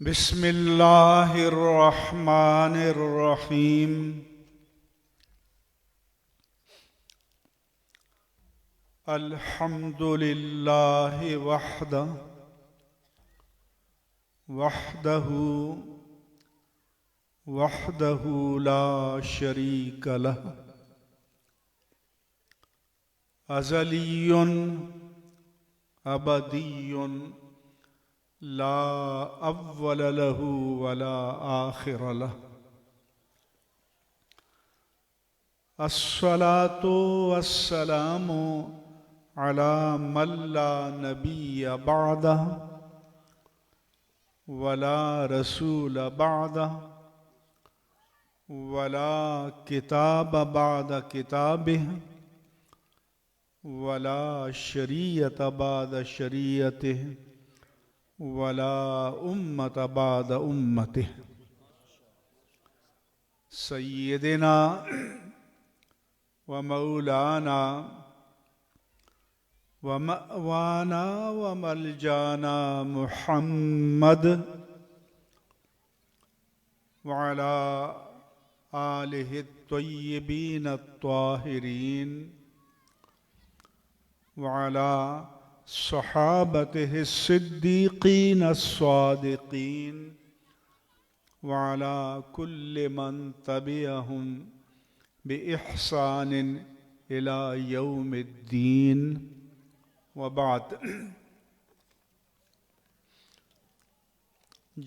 بسم اللہ الرحمن الرحیم الحمد للہ وحدہ وحدہ لا شریک لہ ازلی ابدی لا اول له ولا آخر له الصلاة والسلام على من لا نبي بعده ولا رسول بعده ولا كتاب بعد كتابه ولا شريعة بعد شريعته ولا امت بعد امته سیدنا ومولانا ومأوانا وملجانا محمد وعلى آلہ الطیبین الطاہرین وعلى صحابته الصدیقین الصادقین وعلى كل من تبعهم بإحسان إلى يوم الدین وبعد۔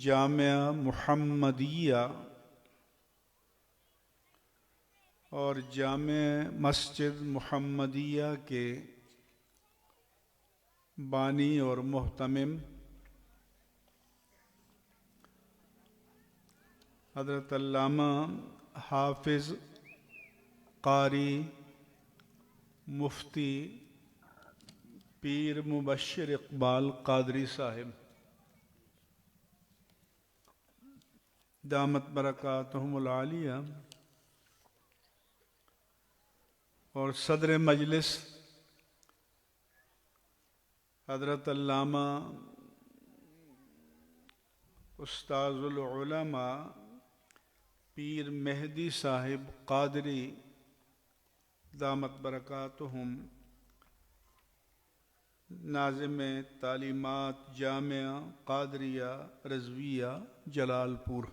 جامعہ محمدیہ اور جامع مسجد محمدیہ کے بانی اور محتمم حضرت علامہ حافظ قاری مفتی پیر مبشر اقبال قادری صاحب دامت برکاتہم العالیہ اور صدر مجلس حضرت علامہ استاذ العلماء پیر مہدی صاحب قادری دامت برکاتہم، ناظم تعلیمات جامعہ قادریہ رضویہ جلال پور،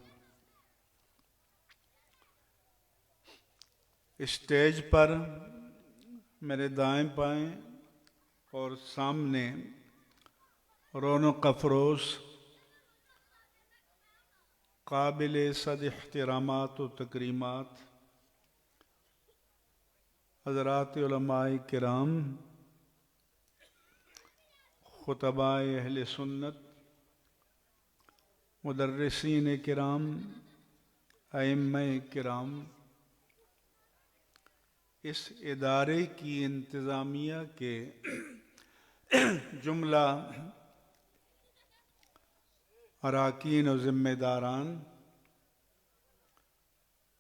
اسٹیج پر میرے دائیں بائیں اور سامنے رونق افروز قابل صد احترامات و تکریمات حضرات علماء کرام، خطباء اہل سنت، مدرسین کرام، ائمہ کرام، اس ادارے کی انتظامیہ کے جملہ اراکین و ذمہ داران،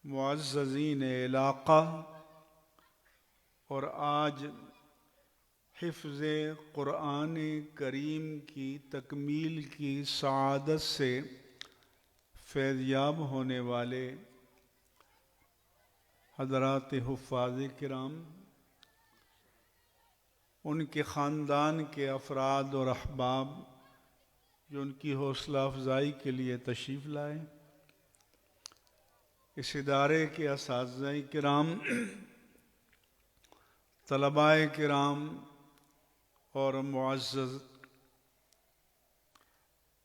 معززین علاقہ اور آج حفظ قرآن کریم کی تکمیل کی سعادت سے فیضیاب ہونے والے حضرات حفاظ کرام، ان کے خاندان کے افراد اور احباب جو ان کی حوصلہ افزائی کے لیے تشریف لائے، اس ادارے کے اساتذہ کرام، طلباء کرام اور معزز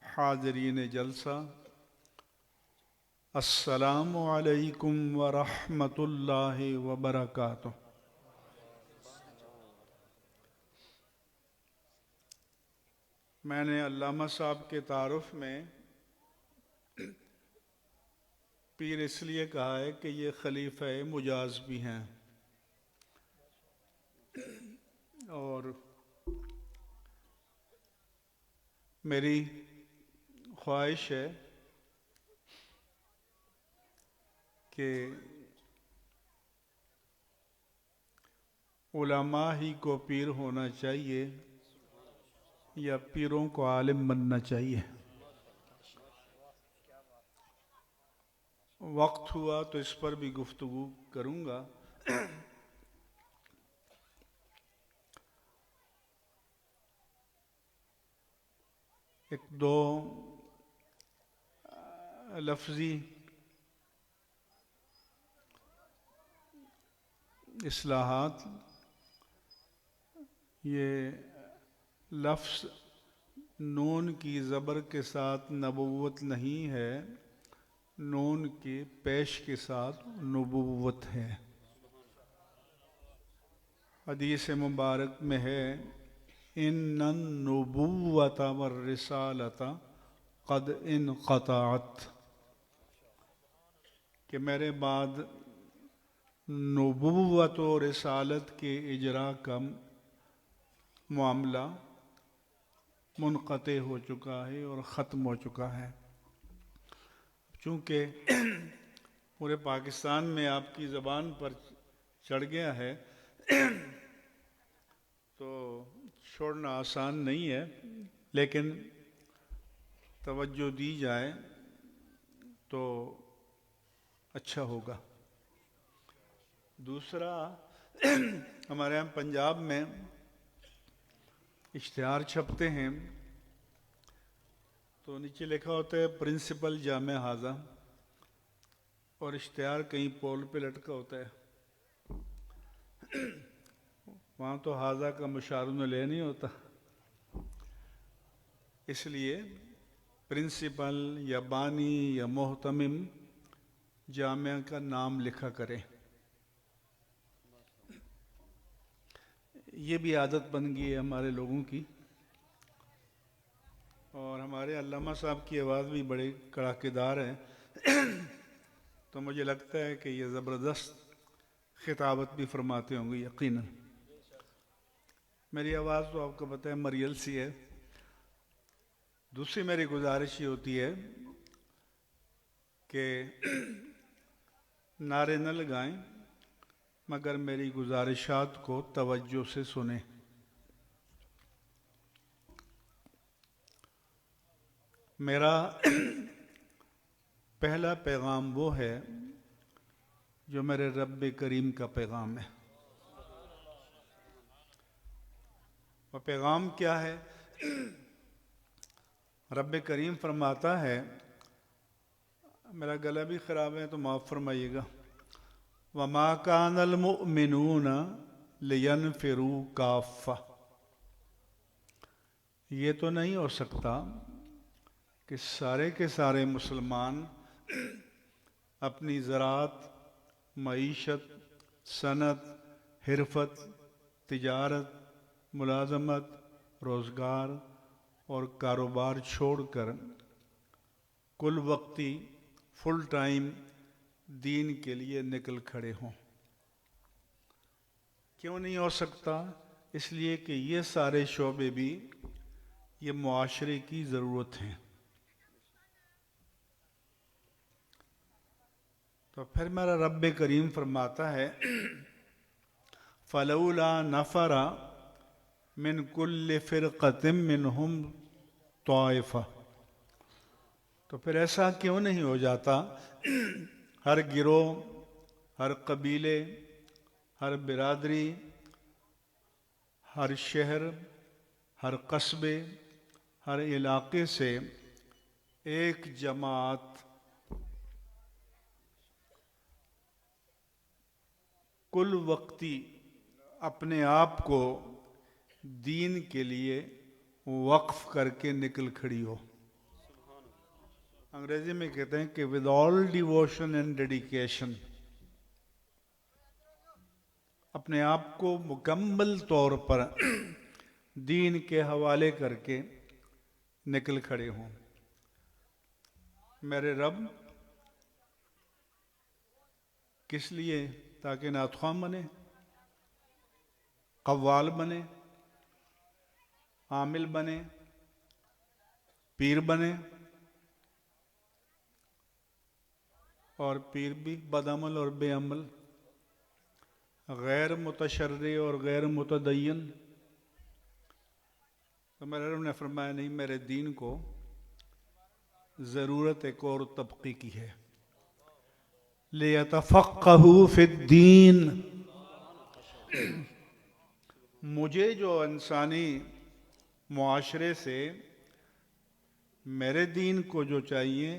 حاضرین جلسہ، السلام علیکم ورحمۃ اللہ وبرکاتہ۔ میں نے علامہ صاحب کے تعارف میں پیر اس لیے کہا ہے کہ یہ خلیفہ مجاز بھی ہیں، اور میری خواہش ہے کہ علماء ہی کو پیر ہونا چاہیے یا پیروں کو عالم بننا چاہیے؟ وقت ہوا تو اس پر بھی گفتگو کروں گا. ایک دو لفظی اصلاحات. یہ لفظ نون کی زبر کے ساتھ نبوت نہیں ہے، نون کے پیش کے ساتھ نبوت ہے. حدیث مبارک میں ہے ان النبوۃ والرسالۃ قد انقطعت، کہ میرے بعد نبوت و رسالت کے اجرا کا معاملہ منقطع ہو چکا ہے اور ختم ہو چکا ہے. چونکہ پورے پاکستان میں آپ کی زبان پر چڑھ گیا ہے تو چھوڑنا آسان نہیں ہے، لیکن توجہ دی جائے تو اچھا ہوگا. دوسرا، ہمارے یہاں پنجاب میں اشتہار چھپتے ہیں تو نیچے لکھا ہوتا ہے پرنسپل جامع ہاضہ، اور اشتہار کہیں پول پہ لٹکا ہوتا ہے. وہاں تو ہاضہ کا مشارن لے نہیں ہوتا، اس لیے پرنسپل یا بانی یا محتمم جامعہ کا نام لکھا کرے. یہ بھی عادت بن گئی ہے ہمارے لوگوں کی، اور ہمارے علامہ صاحب کی آواز بھی بڑے کڑاکے دار ہے تو مجھے لگتا ہے کہ یہ زبردست خطابت بھی فرماتے ہوں گے یقیناً. میری آواز تو آپ کو پتہ ہے مریل سی ہے. دوسری میری گزارش یہ ہوتی ہے کہ نعرے نہ لگائیں مگر میری گزارشات کو توجہ سے سنیں. میرا پہلا پیغام وہ ہے جو میرے رب کریم کا پیغام ہے. وہ پیغام کیا ہے؟ رب کریم فرماتا ہے، میرا گلا بھی خراب ہے تو معاف فرمائیے گا، وَمَا كَانَ الْمُؤْمِنُونَ لِيَنْفِرُوا كَافَّةً. یہ تو نہیں ہو سکتا کہ سارے کے سارے مسلمان اپنی زراعت، معیشت، صنعت، حرفت، تجارت، ملازمت، روزگار اور کاروبار چھوڑ کر کل وقتی فل ٹائم دین کے لیے نکل کھڑے ہوں. کیوں نہیں ہو سکتا؟ اس لیے کہ یہ سارے شعبے بھی یہ معاشرے کی ضرورت ہیں. تو پھر میرا رب کریم فرماتا ہے فَلَوْلَا نَفَرَ مِن كُلِّ فِرْقَةٍ مِّنْهُمْ طَائِفَةٌ. تو پھر ایسا کیوں نہیں ہو جاتا ہر گروہ، ہر قبیلے، ہر برادری، ہر شہر، ہر قصبے، ہر علاقے سے ایک جماعت کل وقتی اپنے آپ کو دین کے لیے وقف کر کے نکل کھڑی ہو. انگریزی میں کہتے ہیں کہ with all devotion and dedication، اپنے آپ کو مکمل طور پر دین کے حوالے کر کے نکل کھڑے ہوں. میرے رب کس لیے؟ تاکہ نعت خواں بنے، قوال بنے، عامل بنے، پیر بنے، اور پیر بھی بدعمل اور بے عمل، غیر متشرع اور غیر متدین. تو میرے رب نے فرمایا نہیں، میرے دین کو ضرورت ایک اور طبقے کی ہے. لِيَتَفَقَّهُوا فِي الدِّينِ. مجھے جو انسانی معاشرے سے میرے دین کو جو چاہیے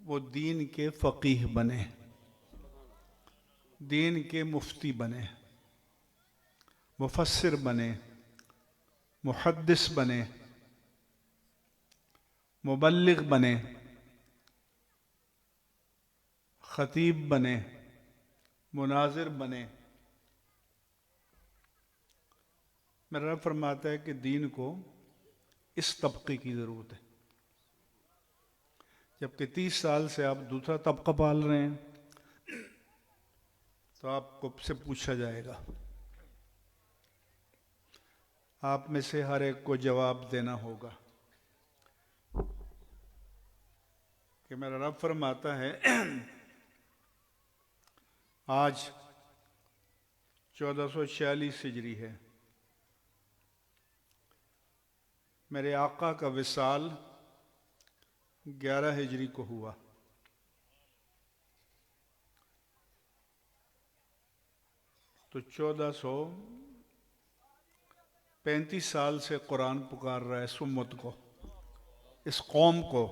وہ دین کے فقیہ بنے، دین کے مفتی بنے، مفسر بنے، محدث بنے، مبلغ بنے، خطیب بنے، مناظر بنے. میرا رب فرماتا ہے کہ دین کو اس طبقے کی ضرورت ہے. جبکہ 30 سال سے آپ دوسرا طبقہ پال رہے ہیں تو آپ کو سے پوچھا جائے گا، آپ میں سے ہر ایک کو جواب دینا ہوگا کہ میرا رب فرماتا ہے آج 1446 ہجری ہے، میرے آقا کا وصال 11 ہجری کو ہوا. تو 1435 سال سے قرآن پکار رہا ہے اس امت کو، اس قوم کو.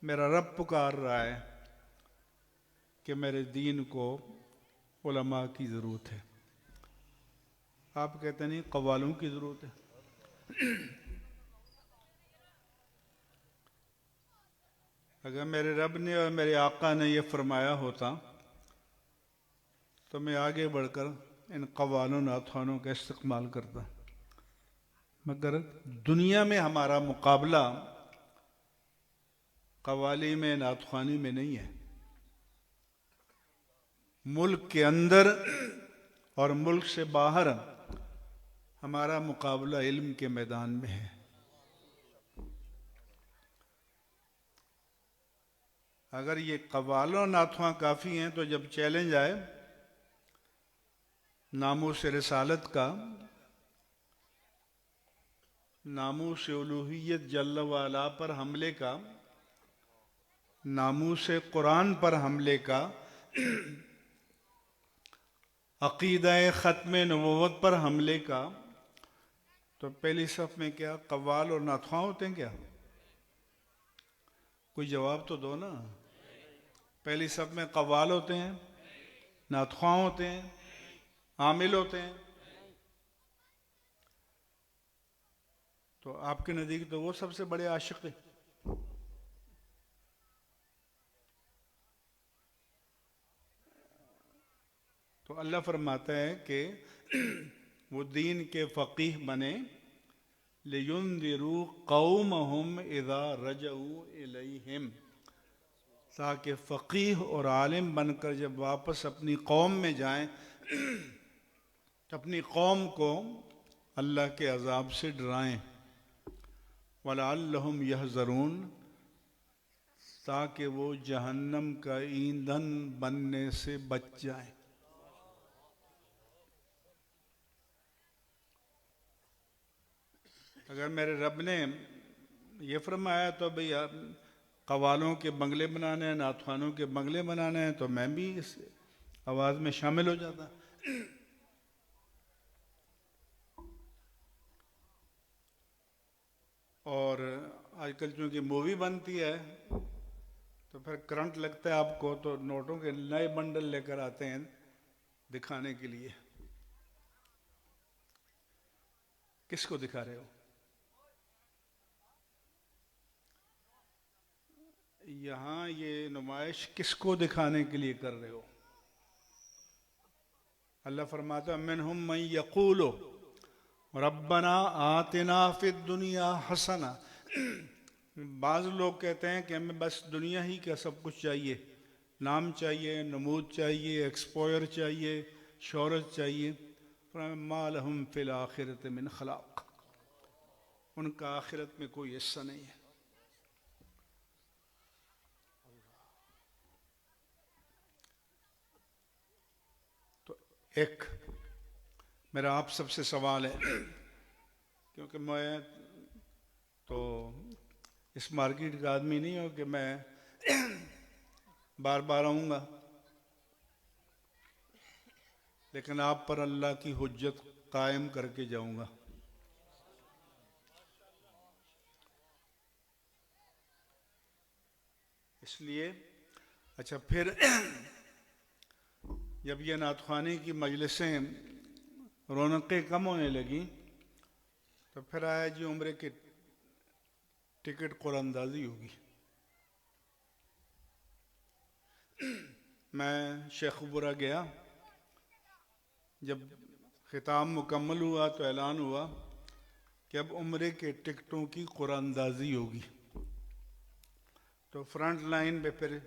میرا رب پکار رہا ہے کہ میرے دین کو علماء کی ضرورت ہے. آپ کہتے نہیں قوالوں کی ضرورت ہے. اگر میرے رب نے اور میرے آقا نے یہ فرمایا ہوتا تو میں آگے بڑھ کر ان قوالوں ناتخوانوں کا استعمال کرتا. مگر دنیا میں ہمارا مقابلہ قوالی میں، نعتخوانی میں نہیں ہے. ملک کے اندر اور ملک سے باہر ہمارا مقابلہ علم کے میدان میں ہے. اگر یہ قوال و نعتخواں کافی ہیں تو جب چیلنج آئے ناموس رسالت کا، ناموس الوہیت جل وعلا پر حملے کا، ناموس قرآن پر حملے کا، عقیدہ ختم نبوت پر حملے کا، تو پہلی صف میں کیا قوال اور نعتخواں ہوتے ہیں کیا؟ کوئی جواب تو دو نا. پہلی صف میں قوال ہوتے ہیں، نعتخواں ہوتے ہیں، عامل ہوتے ہیں. تو آپ کے نزدیک تو وہ سب سے بڑے عاشق ہیں. تو اللہ فرماتا ہے کہ وہ دین کے فقیہ بنے، لِيُنذِرُوا قَوْمَهُمْ إِذَا رَجَعُوا إِلَيْهِمْ، تاکہ فقیہ اور عالم بن کر جب واپس اپنی قوم میں جائیں اپنی قوم کو اللہ کے عذاب سے ڈرائیں. وَلَعَلَّهُمْ يَحْذَرُونَ، تاکہ وہ جہنم کا ایندھن بننے سے بچ جائیں. اگر میرے رب نے یہ فرمایا تو بھئی قوالوں کے بنگلے بنانے ہیں، نعتخوانوں کے بنگلے بنانے ہیں، تو میں بھی اس آواز میں شامل ہو جاتا. اور آج کل چونکہ مووی بنتی ہے تو پھر کرنٹ لگتا ہے آپ کو، تو نوٹوں کے نئے بنڈل لے کر آتے ہیں دکھانے کے لیے. کس کو دکھا رہے ہو؟ یہاں یہ نمائش کس کو دکھانے کے لیے کر رہے ہو؟ اللہ فرماتا ہے منہم من یقول ربنا آتنا فی الدنیا حسنہ. بعض لوگ کہتے ہیں کہ ہمیں بس دنیا ہی کا سب کچھ چاہیے، نام چاہیے، نمود چاہیے، ایکسپوئر چاہیے، شہرت چاہیے. ما لہم فی الآخرۃ من خلاق، ان کا آخرت میں کوئی حصہ نہیں ہے. تو ایک میرا آپ سب سے سوال ہے، کیونکہ میں تو اس مارکیٹ کا آدمی نہیں ہوں کہ میں بار بار آؤں گا، لیکن آپ پر اللہ کی حجت قائم کر کے جاؤں گا۔ اس لیے اچھا پھر جب یہ نعت خوانی کی مجلسیں رونقیں کم ہونے لگیں تو پھر آیا جی عمرے کی ٹکٹ قرآن اندازی ہوگی۔ میں شیخ برا گیا، جب ختام مکمل ہوا تو اعلان ہوا کہ اب عمرے کے ٹکٹوں کی قرآن اندازی ہوگی۔ تو فرنٹ لائن پہ پھر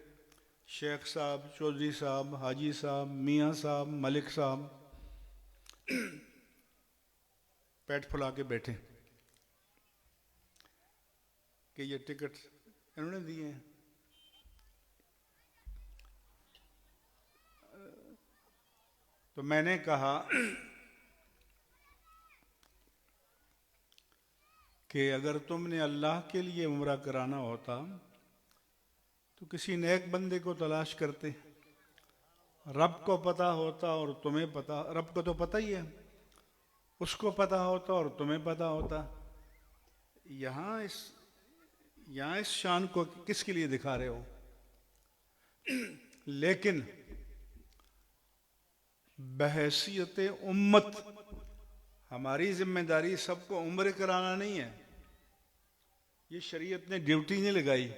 شیخ صاحب، چودھری صاحب، حاجی صاحب، میاں صاحب، ملک صاحب پیٹ پھلا کے بیٹھے کہ یہ ٹکٹ انہوں نے دیے ہیں۔ تو میں نے کہا کہ اگر تم نے اللہ کے لیے عمرہ کرانا ہوتا تو کسی نیک بندے کو تلاش کرتے، رب کو پتہ ہوتا اور تمہیں پتہ، رب کو تو پتہ ہی ہے، اس کو پتہ ہوتا اور تمہیں پتہ ہوتا۔ یہاں اس شان کو کس کے لیے دکھا رہے ہو؟ لیکن بحیثیت امت ہماری ذمہ داری سب کو عمرے کرانا نہیں ہے، یہ شریعت نے ڈیوٹی نہیں لگائی۔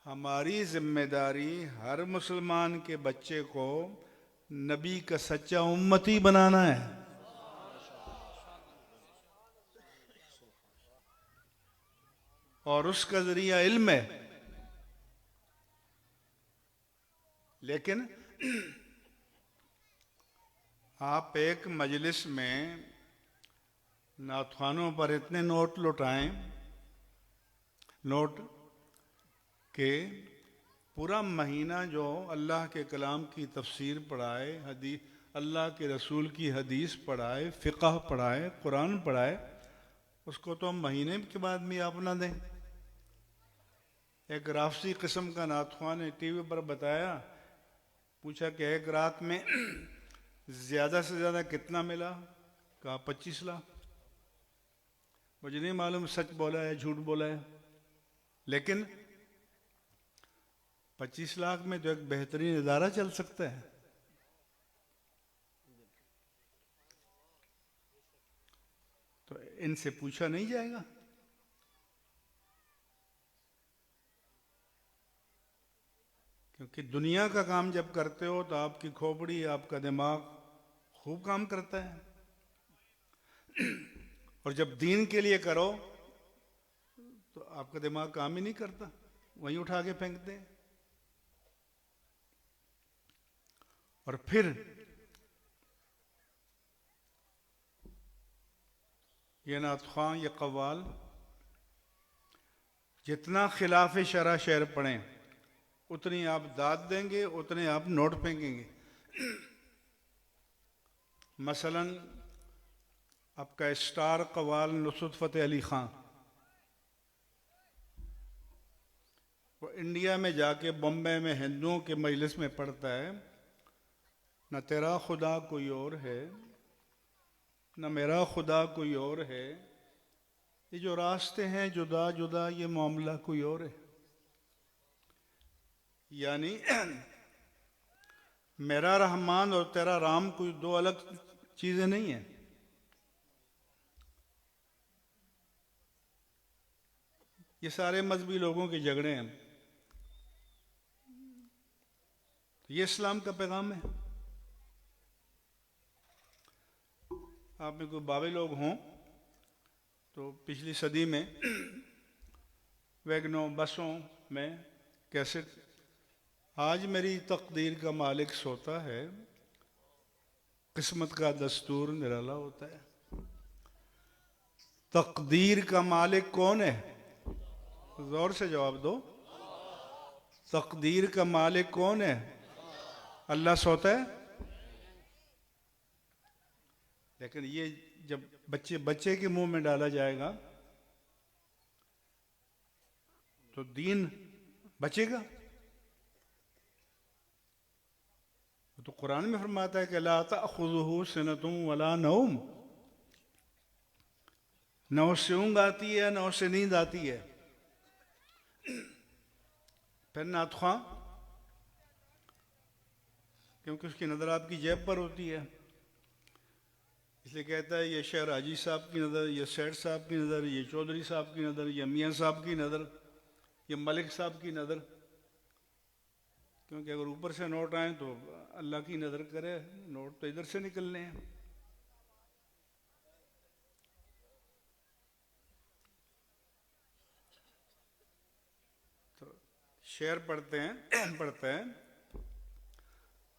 ہماری ذمہ داری ہر مسلمان کے بچے کو نبی کا سچا امتی بنانا ہے۔ اور اس کا ذریعہ علم ہے۔ لیکن آپ ایک مجلس میں نعت خوانوں پر اتنے نوٹ لوٹائیں، نوٹ کہ پورا مہینہ جو اللہ کے کلام کی تفسیر پڑھائے، اللہ کے رسول کی حدیث پڑھائے، فقہ پڑھائے، قرآن پڑھائے، اس کو تو مہینے کے بعد بھی آپ نہ دیں۔ ایک رافضی قسم کا نعت خواں نے ٹی وی پر بتایا، پوچھا کہ ایک رات میں زیادہ سے زیادہ کتنا ملا؟ کہا 25 لاکھ۔ مجھے نہیں معلوم سچ بولا ہے جھوٹ بولا ہے، لیکن 25 لاکھ میں تو ایک بہترین ادارہ چل سکتا ہے۔ تو ان سے پوچھا نہیں جائے گا؟ کیونکہ دنیا کا کام جب کرتے ہو تو آپ کی کھوپڑی، آپ کا دماغ خوب کام کرتا ہے، اور جب دین کے لیے کرو تو آپ کا دماغ کام ہی نہیں کرتا، وہیں اٹھا کے پھینکتے ہیں۔ اور پھر یہ نعت خواں، یہ قوال جتنا خلاف شرع شعر پڑھیں اتنی آپ داد دیں گے، اتنے آپ نوٹ پھینکیں گے۔ مثلا آپ کا اسٹار قوال نصرت فتح علی خان، وہ انڈیا میں جا کے بمبے میں ہندوؤں کے مجلس میں پڑھتا ہے، نہ تیرا خدا کوئی اور ہے نہ میرا خدا کوئی اور ہے، یہ جو راستے ہیں جدا جدا یہ معاملہ کوئی اور ہے۔ یعنی میرا رحمان اور تیرا رام کوئی دو الگ چیزیں نہیں ہیں۔ یہ سارے مذہبی لوگوں کے جھگڑے ہیں، یہ اسلام کا پیغام ہے۔ آپ میں کوئی بابے لوگ ہوں تو پچھلی صدی میں ویگنوں بسوں میں کیسٹ، آج میری تقدیر کا مالک سوتا ہے، قسمت کا دستور نرالا ہوتا ہے۔ تقدیر کا مالک کون ہے؟ زور سے جواب دو۔ تقدیر کا مالک کون ہے؟ اللہ سوتا ہے؟ لیکن یہ جب بچے کے منہ میں ڈالا جائے گا تو دین بچے گا؟ تو قرآن میں فرماتا ہے کہ لا تأخذہ سنۃ ولا نوم، نہ اس سے اونگ آتی ہے نہ اس سے نیند آتی ہے۔ پھر نعت خواں، کیونکہ اس کی نظر آپ کی جیب پر ہوتی ہے، اس لیے کہتا ہے یہ شعر حاجی صاحب کی نظر، یہ سیٹھ صاحب کی نظر، یہ چودھری صاحب کی نظر، یہ میاں صاحب کی نظر، یہ ملک صاحب کی نظر، کیونکہ اگر اوپر سے نوٹ آئیں تو اللہ کی نظر کرے، نوٹ تو ادھر سے نکلنے ہیں۔ تو شعر پڑھتے ہیں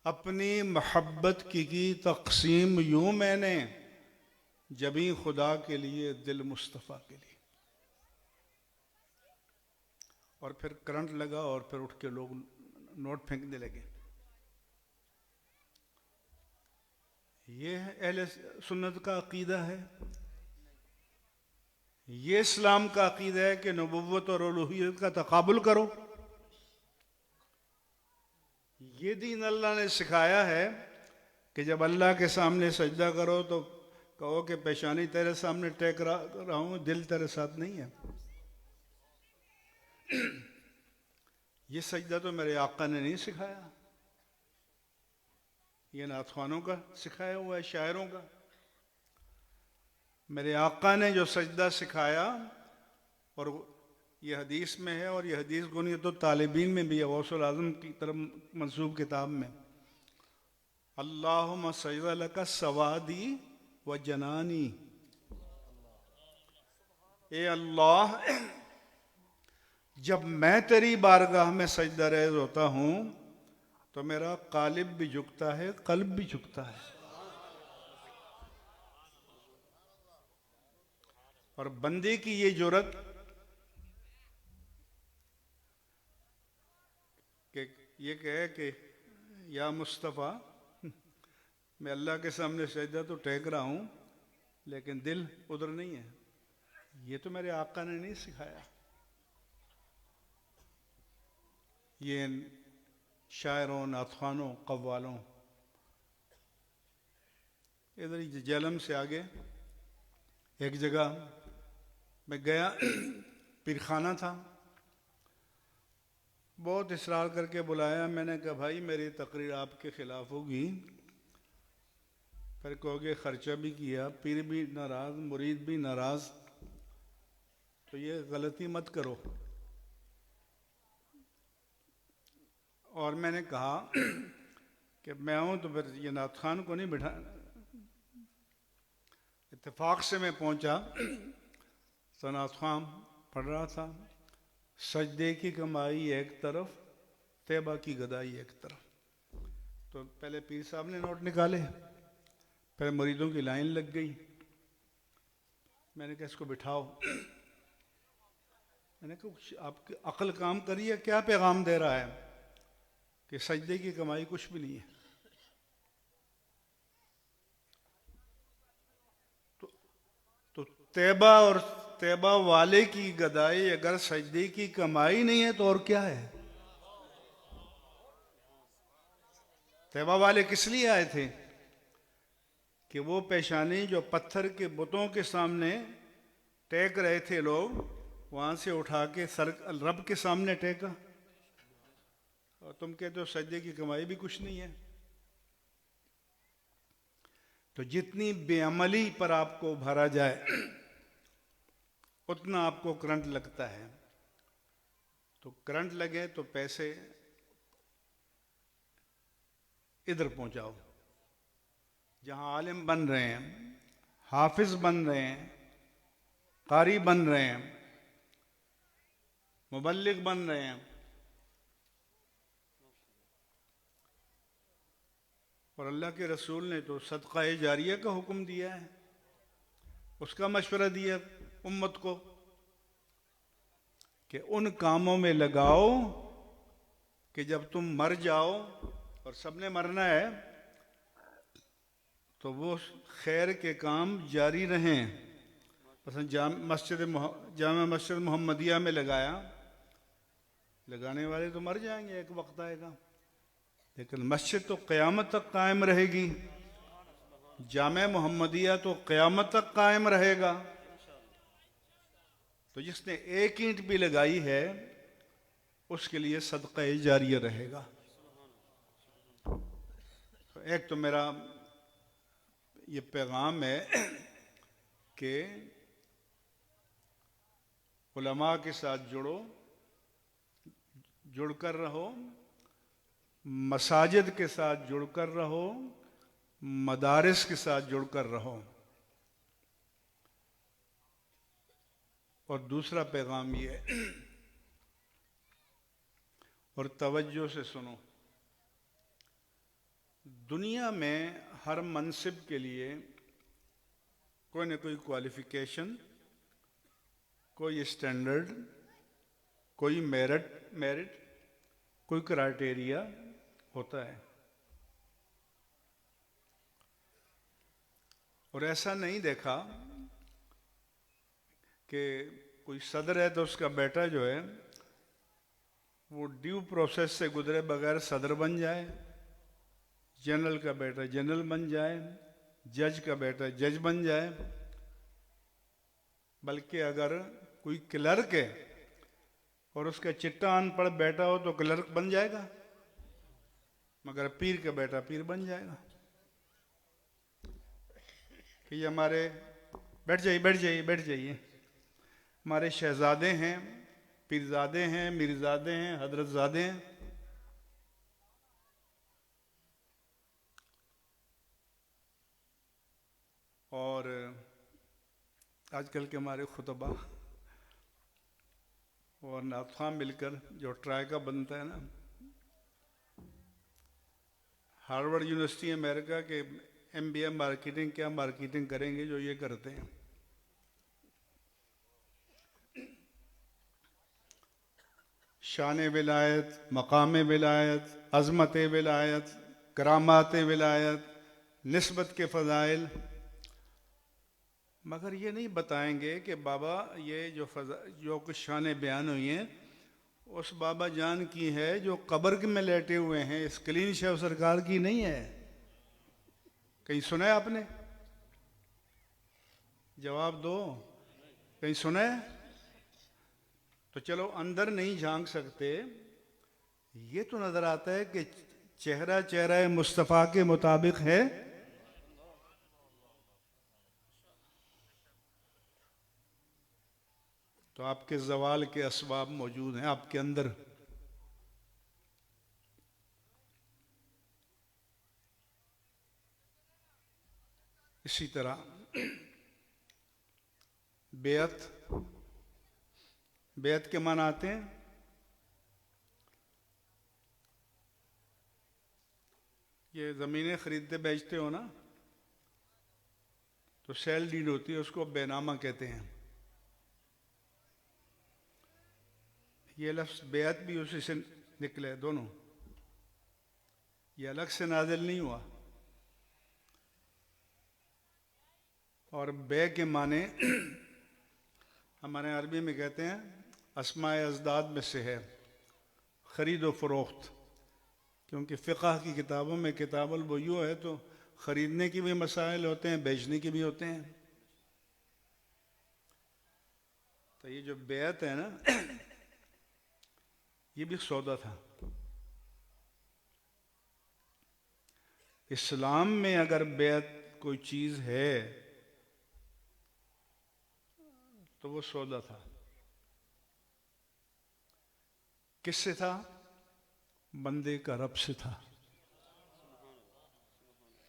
اپنی محبت کی تقسیم یوں میں نے، جبیں خدا کے لیے دل مصطفیٰ کے لیے۔ اور پھر کرنٹ لگا اور پھر اٹھ کے لوگ نوٹ پھینکنے لگے۔ یہ اہل سنت کا عقیدہ ہے، یہ اسلام کا عقیدہ ہے کہ نبوت اور الوہیت کا تقابل کرو۔ یہ دین اللہ نے سکھایا ہے کہ جب اللہ کے سامنے سجدہ کرو تو کہو کہ پیشانی تیرے سامنے ٹیک رہا ہوں، دل تیرے ساتھ نہیں ہے۔ یہ سجدہ تو میرے آقا نے نہیں سکھایا، یہ نعت خوانوں کا سکھایا ہوا ہے، شاعروں کا۔ میرے آقا نے جو سجدہ سکھایا، اور یہ حدیث میں ہے، اور یہ حدیث غنیۃ الطالبین میں بھی ہے، غوث الاعظم کی طرف منسوب کتاب میں، اللہم سجد لک سوادی و جنانی، اے اللہ جب میں تیری بارگاہ میں سجدہ ریز ہوتا ہوں تو میرا قالب بھی جھکتا ہے، قلب بھی جھکتا ہے۔ اور بندے کی یہ جرت کہ یہ کہے کہ یا مصطفیٰ میں اللہ کے سامنے سجدہ تو ٹیک رہا ہوں لیکن دل ادھر نہیں ہے، یہ تو میرے آقا نے نہیں سکھایا۔ یہ شاعروں، نعت خوانوں، قوالوں۔ ادھر ہی جہلم سے آگے ایک جگہ میں گیا، پیر خانہ تھا، بہت اصرار کر کے بلایا، میں نے کہا بھائی میری تقریر آپ کے خلاف ہوگی، پھر کہو گے خرچہ بھی کیا، پیر بھی ناراض، مرید بھی ناراض، تو یہ غلطی مت کرو۔ اور میں نے کہا کہ میں ہوں تو پھر یہ نعت خان کو نہیں بٹھا۔ اتفاق سے میں پہنچا تو نعت خان پڑھ رہا تھا، سجدے کی کمائی ایک طرف، طیبہ کی گدائی ایک طرف۔ تو پہلے پیر صاحب نے نوٹ نکالے، پھر مریدوں کی لائن لگ گئی، میں نے کہا اس کو بٹھاؤ۔ میں نے کہا آپ کی عقل کام کریے، کیا پیغام دے رہا ہے کہ سجدے کی کمائی کچھ بھی نہیں ہے۔ تو طیبہ اور طیبہ والے کی گدائی اگر سجدے کی کمائی نہیں ہے تو اور کیا ہے؟ طیبہ والے کس لیے آئے تھے؟ کہ وہ پیشانی جو پتھر کے بتوں کے سامنے ٹیک رہے تھے لوگ، وہاں سے اٹھا کے سر رب کے سامنے ٹیکا، اور تم کہتے ہو سجدے کی کمائی بھی کچھ نہیں ہے۔ تو جتنی بے عملی پر آپ کو بھرا جائے اتنا آپ کو کرنٹ لگتا ہے۔ تو کرنٹ لگے تو پیسے ادھر پہنچاؤ، جہاں عالم بن رہے ہیں، حافظ بن رہے ہیں، قاری بن رہے ہیں، مبلغ بن رہے ہیں، اور اللہ کے رسول نے تو صدقہ جاریہ کا حکم دیا ہے، اس کا مشورہ دیا امت کو کہ ان کاموں میں لگاؤ کہ جب تم مر جاؤ، اور سب نے مرنا ہے، تو وہ خیر کے کام جاری رہیں۔ مثلا جامع مسجد محمدیہ میں لگایا، لگانے والے تو مر جائیں گے، ایک وقت آئے گا، لیکن مسجد تو قیامت تک قائم رہے گی، جامع محمدیہ تو قیامت تک قائم رہے گا. تو جس نے ایک اینٹ بھی لگائی ہے اس کے لیے صدقہ جاریہ رہے گا. ایک تو میرا یہ پیغام ہے کہ علماء کے ساتھ جڑ کر رہو، مساجد کے ساتھ جڑ کر رہو، مدارس کے ساتھ جڑ کر رہو. اور دوسرا پیغام یہ اور توجہ سے سنو، دنیا میں ہر منصب کے لیے کوئی نہ کوئی کوالیفیکیشن، کوئی اسٹینڈرڈ، کوئی میرٹ، کوئی کرائٹیریا ہوتا ہے. اور ایسا نہیں دیکھا کہ کوئی صدر ہے تو اس کا بیٹا جو ہے وہ ڈیو پروسیس سے گزرے بغیر صدر بن جائے، جنرل کا بیٹا جنرل بن جائے، جج کا بیٹا جج بن جائے. بلکہ اگر کوئی کلرک ہے اور اس کا چٹا ان پڑھ بیٹا ہو تو کلرک بن جائے گا، مگر پیر کا بیٹا پیر بن جائے گا. کہ یہ ہمارے بیٹھ جائیے ہمارے شہزادے ہیں، پیرزادے ہیں، میرزادے ہیں، حضرت زادے ہیں. اور آج کل کے ہمارے خطبہ اور نعت خواں مل کر جو ٹرائکا بنتا ہے نا، ہارورڈ یونیورسٹی امریکہ کے MBA مارکیٹنگ، کیا مارکیٹنگ کریں گے جو یہ کرتے ہیں. شان ولایت، مقام ولایت، عظمت ولایت، کرامات ولایت، نسبت کے فضائل، مگر یہ نہیں بتائیں گے کہ بابا یہ جو کچھ شانیں بیان ہوئی ہیں اس بابا جان کی ہے جو قبر میں لیٹے ہوئے ہیں، اس کلین شیو سرکار کی نہیں ہے. کہیں سنا ہے آپ نے؟ جواب دو، کہیں سنا ہے؟ تو چلو اندر نہیں جھانک سکتے، یہ تو نظر آتا ہے کہ چہرہ مصطفیٰ کے مطابق ہے. تو آپ کے زوال کے اسباب موجود ہیں آپ کے اندر. اسی طرح بیعت کے معنی آتے ہیں یہ زمینیں خریدتے بیچتے ہو نا تو سیل ڈیڈ ہوتی ہے، اس کو بے نامہ کہتے ہیں. یہ لفظ بیعت بھی اسی سے نکلے، دونوں یہ الگ سے نازل نہیں ہوا. اور بے کے معنی ہمارے عربی میں کہتے ہیں اسماء ازداد میں سے ہے، خرید و فروخت. کیونکہ فقہ کی کتابوں میں کتاب البیوع ہے تو خریدنے کی بھی مسائل ہوتے ہیں، بیچنے کی بھی ہوتے ہیں. تو یہ جو بیعت ہے نا یہ بھی سودا تھا. اسلام میں اگر بیعت کوئی چیز ہے تو وہ سودا تھا. کس سے تھا؟ بندے کا رب سے تھا.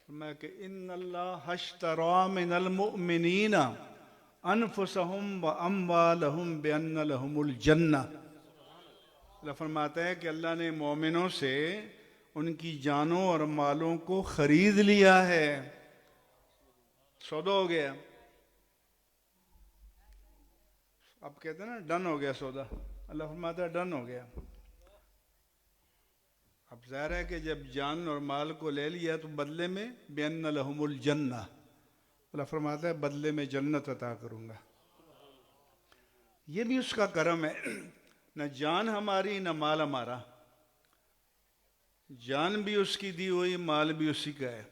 میں کہ ان اللہ اشتری من المؤمنین انفسهم واموالهم بان لهم الجنہ. اللہ فرماتا ہے کہ اللہ نے مومنوں سے ان کی جانوں اور مالوں کو خرید لیا ہے. سودا ہو گیا. اب کہتے ہیں نا ڈن ہو گیا سودا، اللہ فرماتا ہے ڈن ہو گیا. اب ظاہر ہے کہ جب جان اور مال کو لے لیا تو بدلے میں بِأَنَّ لَهُمُ الْجَنَّةِ، اللہ فرماتا ہے بدلے میں جنت عطا کروں گا. یہ بھی اس کا کرم ہے، نہ جان ہماری نہ مال ہمارا. جان بھی اس کی دی ہوئی، مال بھی اسی کا ہے،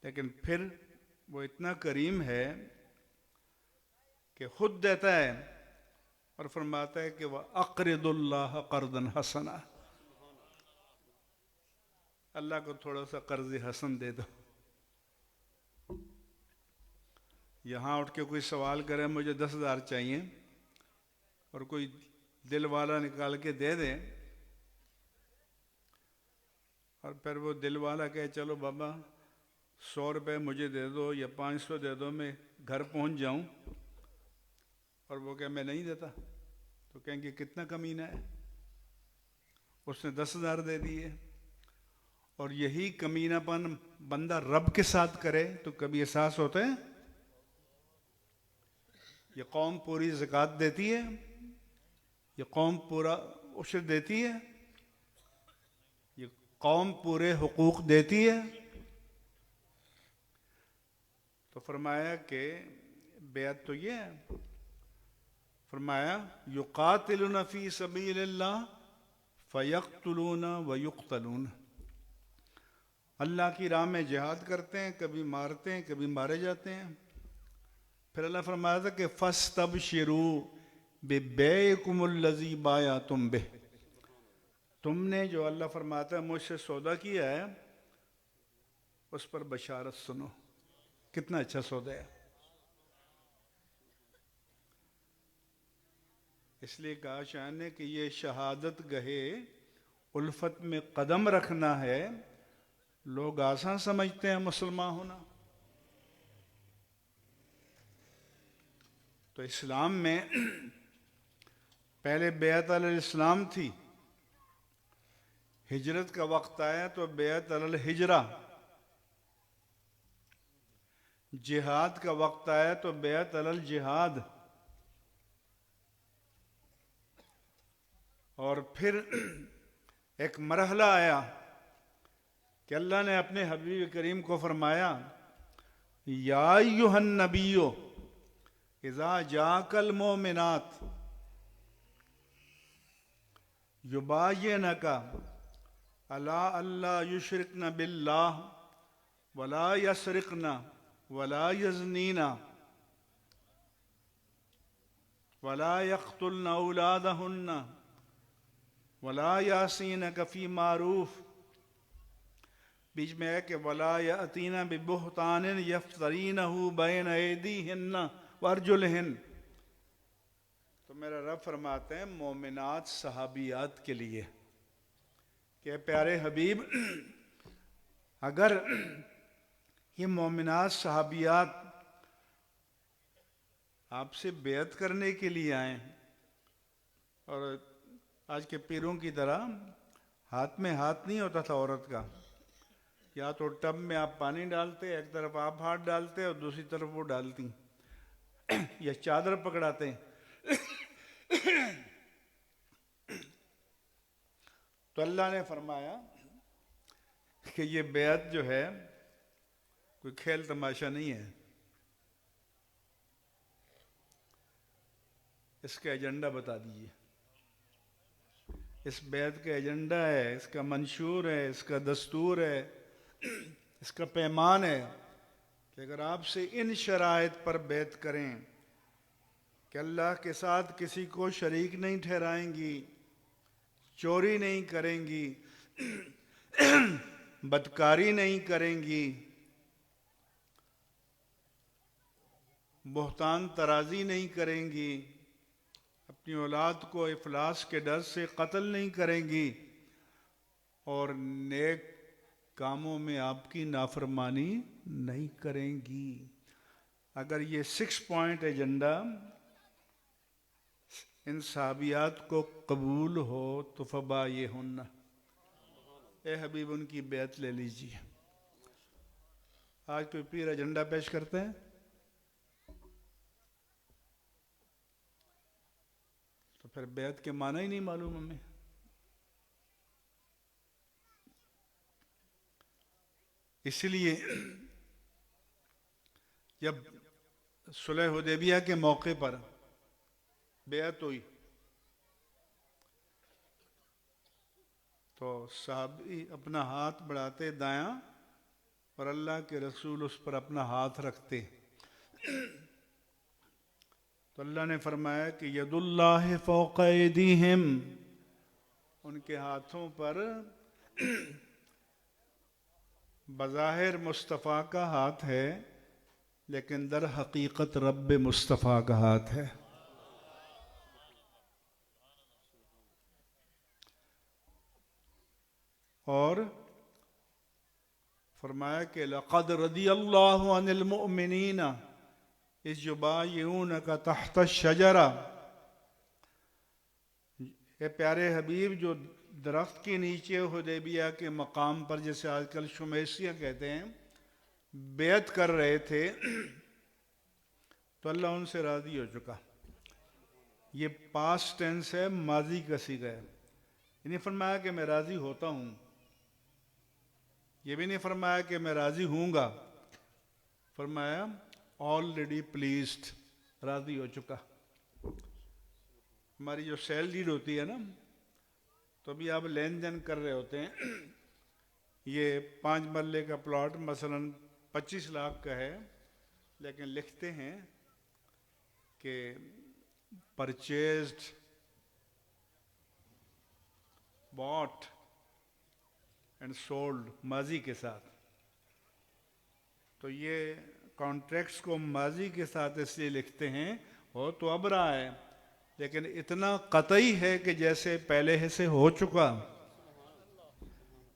لیکن پھر وہ اتنا کریم ہے کہ خود دیتا ہے اور فرماتا ہے کہ وَأَقْرِضُ اللَّهَ قَرْضًا حَسَنًا، اللہ کو تھوڑا سا قرض حسن دے دو۔ یہاں اٹھ کے کوئی سوال کرے مجھے 10,000 چاہیے اور کوئی دل والا نکال کے دے دے، اور پھر وہ دل والا کہے چلو بابا 100 روپے مجھے دے دو یا 500 دے دو، میں گھر پہنچ جاؤں، اور وہ کہے میں نہیں دیتا، تو کہیں گے کتنا کمینہ ہے، اس نے 10,000 دے دیے۔ اور یہی کمینہ پن بندہ رب کے ساتھ کرے تو کبھی احساس ہوتا ہے؟ یہ قوم پوری زکوٰۃ دیتی ہے، یہ قوم پورا عشر دیتی ہے، یہ قوم پورے حقوق دیتی ہے، تو فرمایا کہ بیعت تو یہ ہے، فرمایا یقاتلون فی سبیل اللہ فیقتلون ویقتلون، اللہ کی راہ میں جہاد کرتے ہیں، کبھی مارتے ہیں کبھی مارے جاتے ہیں۔ پھر اللہ فرمایا تھا کہ فَاسْتَبْشِرُوا بِبَيْعِكُمُ الَّذِي بَایَعْتُمْ بِهِ، تم نے جو اللہ فرماتا ہے مجھ سے سودا کیا ہے اس پر بشارت سنو، کتنا اچھا سودا ہے۔ اس لیے کہا شاہ نے کہ یہ شہادت گہے الفت میں قدم رکھنا ہے، لوگ آسان سمجھتے ہیں مسلمان ہونا۔ تو اسلام میں پہلے بیعت علی الاسلام تھی، ہجرت کا وقت آیا تو بیعت علی الہجرہ، جہاد کا وقت آیا تو بیعت علی الجہاد، اور پھر ایک مرحلہ آیا کہ اللہ نے اپنے حبیب کریم کو فرمایا یا ایھا النبی اذا جاءک المؤمنات یباینک علی الا یشرکن باللہ ولا یسرقن ولا یزنین ولا یقتلن اولادہن ولا یعصینک فی معروف، بیچ میں ہے کہ ولا یأتین ببہتان یفترینہ بین ایدیہن وارجلہن۔ تو میرا رب فرماتے ہیں مومنات صحابیات کے لیے کہ پیارے حبیب اگر یہ مومنات صحابیات آپ سے بیعت کرنے کے لیے آئیں، اور آج کے پیروں کی طرح ہاتھ میں ہاتھ نہیں ہوتا تھا عورت کا، یا تو ٹب میں آپ پانی ڈالتے، ایک طرف آپ ہاتھ ڈالتے اور دوسری طرف وہ ڈالتی، یا چادر پکڑاتے، تو اللہ نے فرمایا کہ یہ بیعت جو ہے کوئی کھیل تماشا نہیں ہے، اس کا ایجنڈا بتا دیجیے۔ اس بیعت کا ایجنڈا ہے، اس کا منشور ہے، اس کا دستور ہے، اس کا پیمان ہے کہ اگر آپ سے ان شرائط پر بیعت کریں کہ اللہ کے ساتھ کسی کو شریک نہیں ٹھہرائیں گی، چوری نہیں کریں گی، بدکاری نہیں کریں گی، بہتان ترازی نہیں کریں گی، اپنی اولاد کو افلاس کے ڈر سے قتل نہیں کریں گی، اور نیک کاموں میں آپ کی نافرمانی نہیں کریں گی، اگر یہ 6 پوائنٹ ایجنڈا ان صحابیات کو قبول ہو تو فبایعہن، اے حبیب ان کی بیعت لے لیجیے۔ آج کوئی پیر ایجنڈا پیش کرتے ہیں تو پھر بیعت کے معنی ہی نہیں معلوم ہمیں۔ اس لیے جب صلح حدیبیہ کے موقع پر بیعت ہوئی تو صحابی اپنا ہاتھ بڑھاتے دایاں اور اللہ کے رسول اس پر اپنا ہاتھ رکھتے، تو اللہ نے فرمایا کہ ید اللہ فوق ایدیہم، ان کے ہاتھوں پر بظاہر مصطفیٰ کا ہاتھ ہے لیکن در حقیقت رب مصطفیٰ کا ہاتھ ہے۔ اور فرمایا کہ لقد رضی اللہ عن المؤمنین اذ یبایعونک تحت الشجرہ، اے پیارے حبیب جو درخت کے نیچے حدیبیہ کے مقام پر، جسے آج کل شمیسیہ کہتے ہیں، بیعت کر رہے تھے، تو اللہ ان سے راضی ہو چکا۔ یہ پاسٹ ٹینس ہے، ماضی کا صیغہ ہے۔ یہ نہیں فرمایا کہ میں راضی ہوتا ہوں، یہ بھی نہیں فرمایا کہ میں راضی ہوں گا، فرمایا آلریڈی پلیزڈ، راضی ہو چکا۔ ہماری جو سیل ڈیڈ ہوتی ہے نا، تو ابھی آپ لین دین کر رہے ہوتے ہیں، یہ 5 مرلے کا پلاٹ مثلا 25 لاکھ کا ہے، لیکن لکھتے ہیں کہ پرچیزڈ، باٹ اینڈ سولڈ، ماضی کے ساتھ۔ تو یہ کانٹریکٹس کو ماضی کے ساتھ اس لیے لکھتے ہیں، ہو تو اب رہا ہے لیکن اتنا قطعی ہے کہ جیسے پہلے سے ہو چکا۔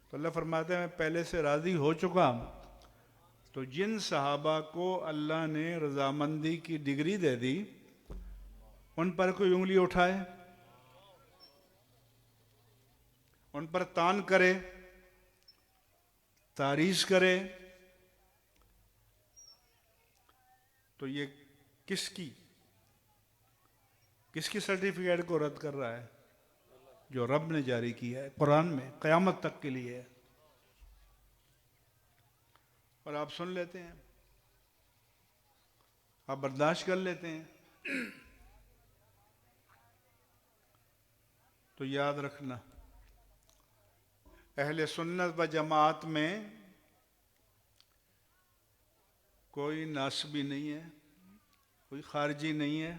تو اللہ فرماتے ہیں میں پہلے سے راضی ہو چکا۔ تو جن صحابہ کو اللہ نے رضامندی کی ڈگری دے دی، ان پر کوئی انگلی اٹھائے، ان پر تان کرے، تعریض کرے، تو یہ کس کی سرٹیفکیٹ کو رد کر رہا ہے؟ جو رب نے جاری کیا ہے قرآن میں، قیامت تک کے لیے ہے۔ اور آپ سن لیتے ہیں، آپ برداشت کر لیتے ہیں۔ تو یاد رکھنا، اہل سنت و جماعت میں کوئی ناسبی نہیں ہے، کوئی خارجی نہیں ہے۔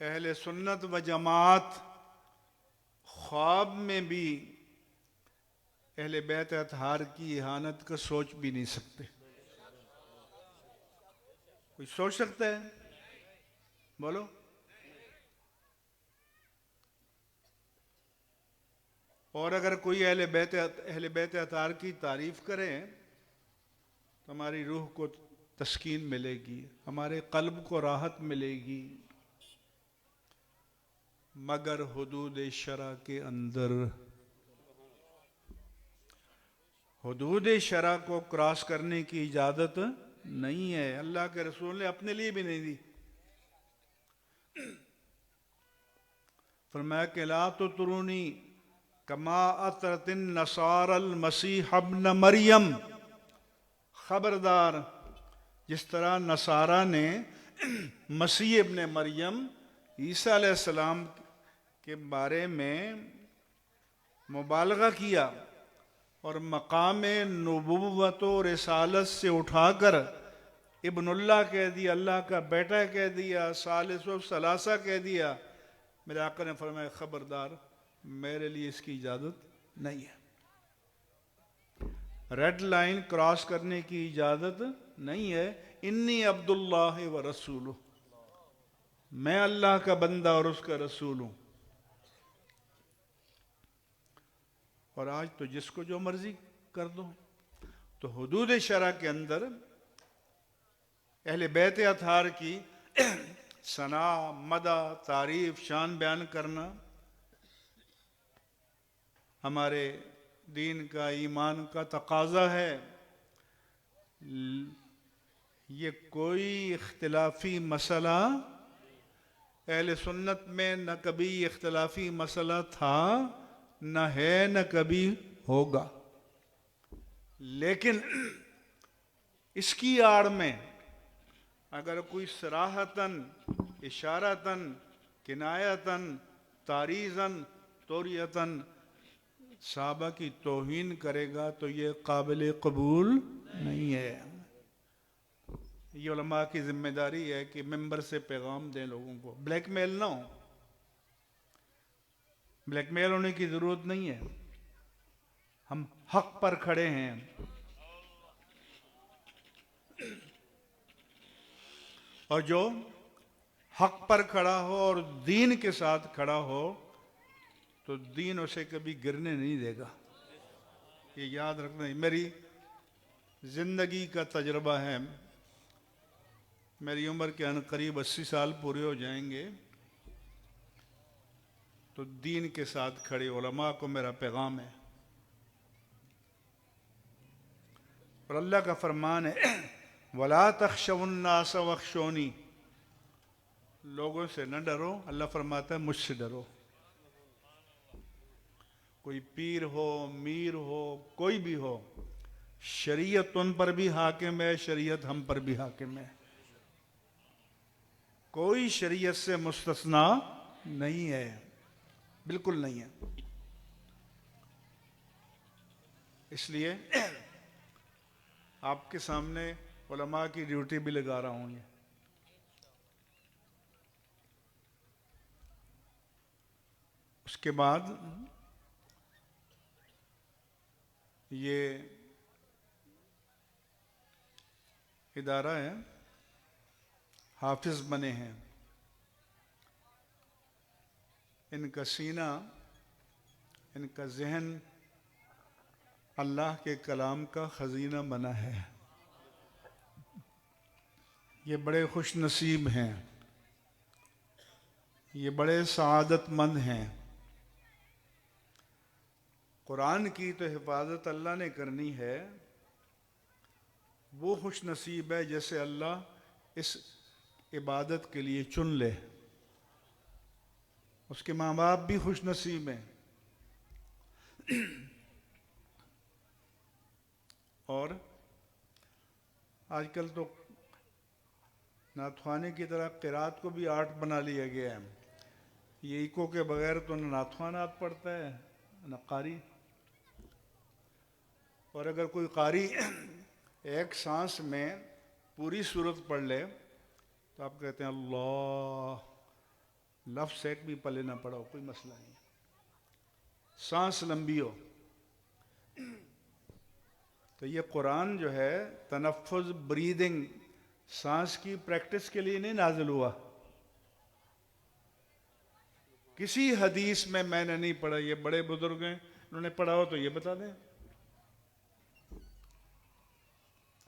اہل سنت و جماعت خواب میں بھی اہل بیت اطہار کی اہانت کا سوچ بھی نہیں سکتے۔ کوئی سوچ سکتا ہے؟ بولو۔ اور اگر کوئی اہل بیت اطہار کی تعریف کرے تو ہماری روح کو تسکین ملے گی، ہمارے قلب کو راحت ملے گی، مگر حدود شرع کے اندر۔ حدود شرع کو کراس کرنے کی اجازت نہیں ہے، اللہ کے رسول نے اپنے لیے بھی نہیں دی۔ فرمایا کہ لا تطرونی کما اطرت النصارى المسیح ابن مریم، خبردار جس طرح نصارہ نے مسیح ابن مریم عیسیٰ علیہ السلام کے بارے میں مبالغہ کیا اور مقام نبوت و رسالت سے اٹھا کر ابن اللہ کہہ دیا، اللہ کا بیٹا کہہ دیا، ثالث و ثلاثہ کہہ دیا، میرے آقا نے فرمایا خبردار، میرے لیے اس کی اجازت نہیں ہے۔ ریڈ لائن کراس کرنے کی اجازت نہیں ہے۔ انی عبداللہ و رسولہ، میں اللہ کا بندہ اور اس کا رسول ہوں۔ اور آج تو جس کو جو مرضی کر دو۔ تو حدود شرع کے اندر اہل بیت اطہار کی ثنا، مدح، تعریف، شان بیان کرنا ہمارے دین کا، ایمان کا تقاضا ہے۔ یہ کوئی اختلافی مسئلہ اہل سنت میں نہ کبھی اختلافی مسئلہ تھا، نہ ہے، نہ کبھی ہوگا۔ لیکن اس کی آڑ میں اگر کوئی صراحتاً، اشارتاً، کنایتاً، تعریضاً، توریتاً صحابہ کی توہین کرے گا تو یہ قابل قبول نہیں ہے۔ یہ علماء کی ذمہ داری ہے کہ ممبر سے پیغام دیں لوگوں کو، بلیک میل نہ ہو، بلیک میل ہونے کی ضرورت نہیں ہے، ہم حق پر کھڑے ہیں۔ اور جو حق پر کھڑا ہو اور دین کے ساتھ کھڑا ہو تو دین اسے کبھی گرنے نہیں دے گا، یہ یاد رکھنا۔ میری زندگی کا تجربہ ہے، میری عمر کے قریب 80 سال پورے ہو جائیں گے، تو دین کے ساتھ کھڑے علماء کو میرا پیغام ہے۔ اور اللہ کا فرمان ہے وَلَا تَخْشَوُا النَّاسَ وَاخْشَوْنِي، لوگوں سے نہ ڈرو، اللہ فرماتا ہے مجھ سے ڈرو۔ کوئی پیر ہو، میر ہو، کوئی بھی ہو، شریعت ان پر بھی حاکم ہے، شریعت ہم پر بھی حاکم ہے، کوئی شریعت سے مستثنا نہیں ہے، بالکل نہیں ہے۔ اس لیے آپ کے سامنے علماء کی ڈیوٹی بھی لگا رہا ہوں۔ اس کے بعد یہ ادارہ ہے، حافظ بنے ہیں، ان کا سینہ، ان کا ذہن اللہ کے کلام کا خزینہ بنا ہے۔ یہ بڑے خوش نصیب ہیں، یہ بڑے سعادت مند ہیں۔ قرآن کی تو حفاظت اللہ نے کرنی ہے، وہ خوش نصیب ہے جیسے اللہ اس عبادت کے لیے چن لے، اس کے ماں باپ بھی خوش نصیب ہیں۔ اور آج کل تو نعت خوانی کی طرح قرات کو بھی آرٹ بنا لیا گیا ہے، یہ ایکو کے بغیر تو نہ نعت خوان نعت پڑھتا ہے نہ قاری۔ اور اگر کوئی قاری ایک سانس میں پوری سورت پڑھ لے تو آپ کہتے ہیں اللہ، لفظ ایک بھی پلے نہ پڑا ہو، کوئی مسئلہ نہیں، سانس لمبی ہو۔ تو یہ قرآن جو ہے تنفس، بریدنگ، سانس کی پریکٹس کے لیے نہیں نازل ہوا۔ کسی حدیث میں نے نہیں پڑھا، یہ بڑے بزرگ ہیں، انہوں نے پڑھا ہو تو یہ بتا دیں۔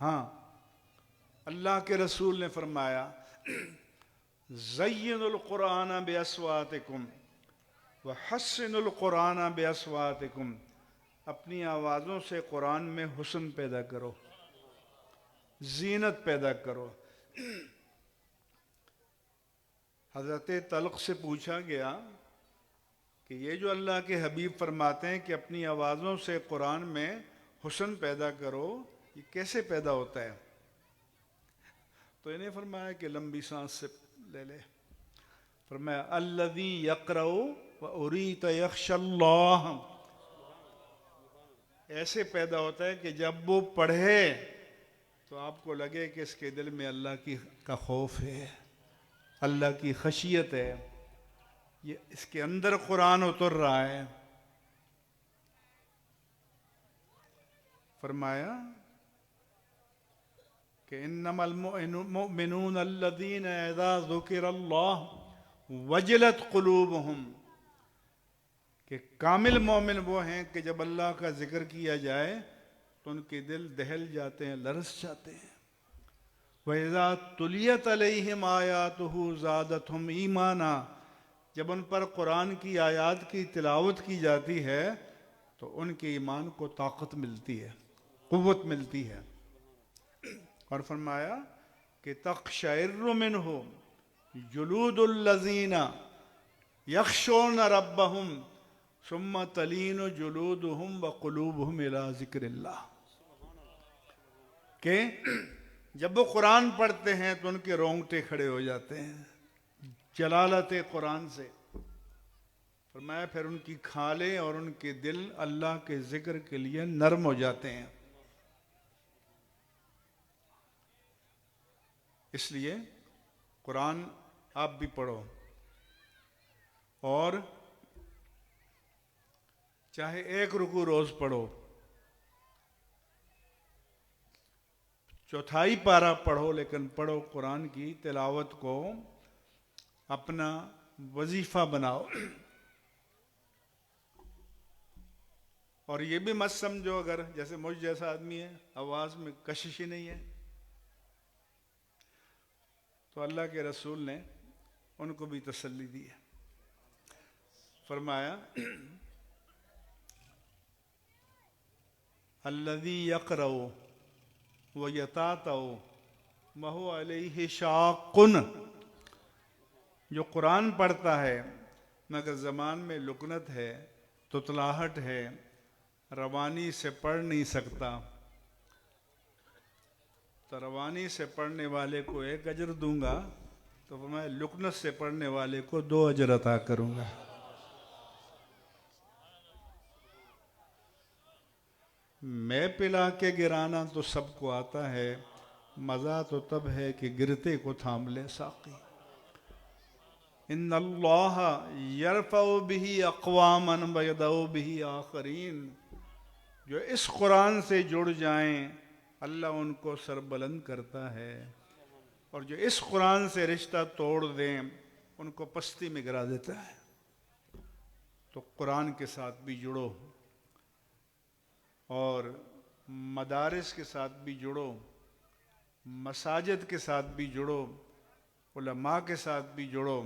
ہاں، اللہ کے رسول نے فرمایا زینوا القرآن باصواتکم وحسنوا القرآن باصواتکم، اپنی آوازوں سے قرآن میں حسن پیدا کرو، زینت پیدا کرو۔ حضرت طلق سے پوچھا گیا کہ یہ جو اللہ کے حبیب فرماتے ہیں کہ اپنی آوازوں سے قرآن میں حسن پیدا کرو، یہ کیسے پیدا ہوتا ہے؟ تو انہیں فرمایا کہ لمبی سانس سے لے لے۔ فرمایا الذی یقرأ وأریت یخشی اللہ، ایسے پیدا ہوتا ہے کہ جب وہ پڑھے تو آپ کو لگے کہ اس کے دل میں اللہ کا خوف ہے، اللہ کی خشیت ہے، یہ اس کے اندر قرآن اتر رہا ہے۔ فرمایا کہ انما المؤمنون الذین اذا ذکر اللہ وجلت قلوبہم، کہ کامل مومن وہ ہیں کہ جب اللہ کا ذکر کیا جائے تو ان کے دل دہل جاتے ہیں، لرز جاتے ہیں۔ وَإِذَا تُلِيَتْ عَلَيْهِمْ آيَاتُهُ زَادَتْهُمْ ایمانا، جب ان پر قرآن کی آیات کی تلاوت کی جاتی ہے تو ان کے ایمان کو طاقت ملتی ہے، قوت ملتی ہے۔ اور فرمایا کہ تقشعر منہ جلود الذین یخشون ربہم ثم تلین جلودہم وقلوبہم الی ذکر اللہ، کہ جب وہ قرآن پڑھتے ہیں تو ان کے رونگٹے کھڑے ہو جاتے ہیں جلالت قرآن سے۔ فرمایا پھر ان کی کھالیں اور ان کے دل اللہ کے ذکر کے لیے نرم ہو جاتے ہیں. اس لیے قرآن آپ بھی پڑھو، اور چاہے ایک رکوع روز پڑھو، چوتھائی پارہ پڑھو، لیکن پڑھو. قرآن کی تلاوت کو اپنا وظیفہ بناؤ. اور یہ بھی مت سمجھو اگر جیسے مجھ جیسا آدمی ہے آواز میں کشش ہی نہیں ہے، تو اللہ کے رسول نے ان کو بھی تسلی دی ہے. فرمایا الذی یقرأ ویتاطأ وہو علیہ شاق، جو قرآن پڑھتا ہے مگر زبان میں لکنت ہے، تتلاہٹ ہے، روانی سے پڑھ نہیں سکتا، تو روانی سے پڑھنے والے کو 1 اجر دوں گا، تو میں لکنت سے پڑھنے والے کو 2 اجر عطا کروں گا. میں پلا کے گرانا تو سب کو آتا ہے، مزہ تو تب ہے کہ گرتے کو تھام لے ساقی. ان اللہ یرفع بہ اقواما ویضع بہ آخرین، جو اس قرآن سے جڑ جائیں اللہ ان کو سربلند کرتا ہے، اور جو اس قرآن سے رشتہ توڑ دیں ان کو پستی میں گرا دیتا ہے. تو قرآن کے ساتھ بھی جڑو، اور مدارس کے ساتھ بھی جڑو، مساجد کے ساتھ بھی جڑو، علماء کے ساتھ بھی جڑو.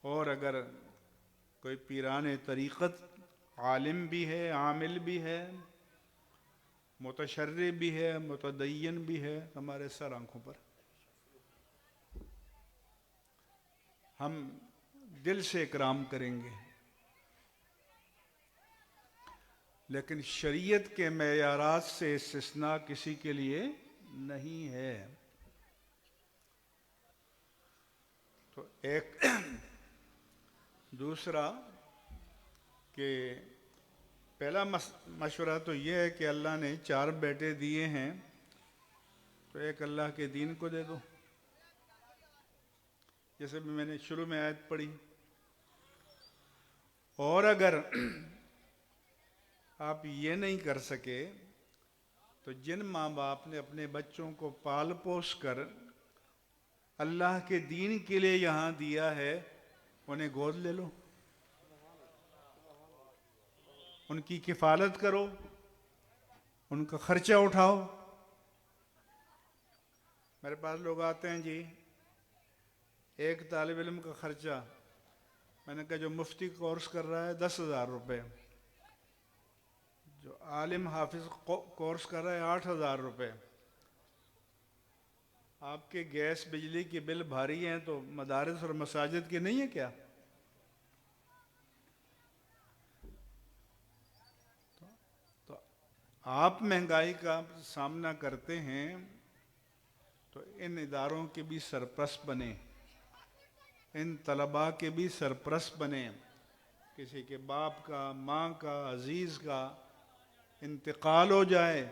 اور اگر کوئی پیران طریقت عالم بھی ہے، عامل بھی ہے، متشرع بھی ہے، متدین بھی ہے، ہمارے سر آنکھوں پر، ہم دل سے اکرام کریں گے. لیکن شریعت کے معیارات سے استثناء کسی کے لیے نہیں ہے. تو ایک دوسرا کہ پہلا مشورہ تو یہ ہے کہ اللہ نے 4 بیٹے دیے ہیں، تو ایک اللہ کے دین کو دے دو. جیسے بھی میں نے شروع میں آیت پڑھی. اور اگر آپ یہ نہیں کر سکے تو جن ماں باپ نے اپنے بچوں کو پال پوس کر اللہ کے دین کے لیے یہاں دیا ہے انہیں گود لے لو، ان کی کفالت کرو، ان کا خرچہ اٹھاؤ. میرے پاس لوگ آتے ہیں جی ایک طالب علم کا خرچہ، میں نے کہا جو مفتی کورس کر رہا ہے 10,000 روپے، جو عالم حافظ کورس کر رہا ہے 8,000 روپے. آپ کے گیس بجلی کے بل بھاری ہیں تو مدارس اور مساجد کے نہیں ہیں کیا؟ تو آپ مہنگائی کا سامنا کرتے ہیں تو ان اداروں کے بھی سرپرست بنیں، ان طلباء کے بھی سرپرست بنیں. کسی کے باپ کا، ماں کا، عزیز کا انتقال ہو جائے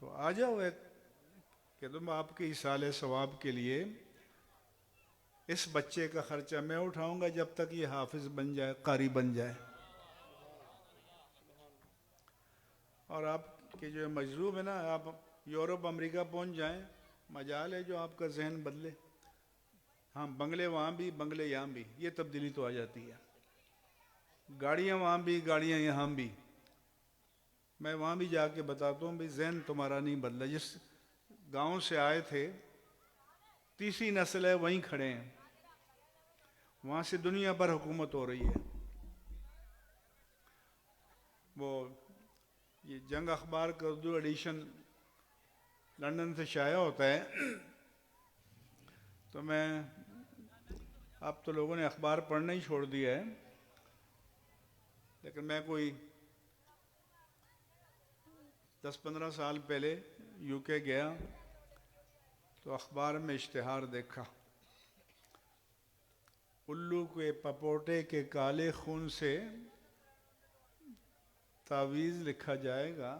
تو آ جاؤ ایک کہ تم آپ کے ایصال ثواب کے لیے اس بچے کا خرچہ میں اٹھاؤں گا جب تک یہ حافظ بن جائے، قاری بن جائے. اور آپ کے جو مجذوب ہے نا، آپ یورپ امریکہ پہنچ جائیں، مجال ہے جو آپ کا ذہن بدلے. ہاں بنگلے وہاں بھی، بنگلے یہاں بھی، یہ تبدیلی تو آ جاتی ہے. گاڑیاں وہاں بھی، گاڑیاں یہاں بھی. میں وہاں بھی جا کے بتاتا ہوں بھی ذہن تمہارا نہیں بدلا. جس گاؤں سے آئے تھے 3ری نسل ہے وہیں کھڑے ہیں، وہاں سے دنیا پر حکومت ہو رہی ہے. وہ یہ جنگ اخبار کا اردو ایڈیشن لندن سے شائع ہوتا ہے، تو میں اب تو لوگوں نے اخبار پڑھنا ہی چھوڑ دیا ہے، لیکن میں کوئی 10-15 سال پہلے یو کے گیا تو اخبار میں اشتہار دیکھا الو کے پپوٹے کے کالے خون سے تعویذ لکھا جائے گا،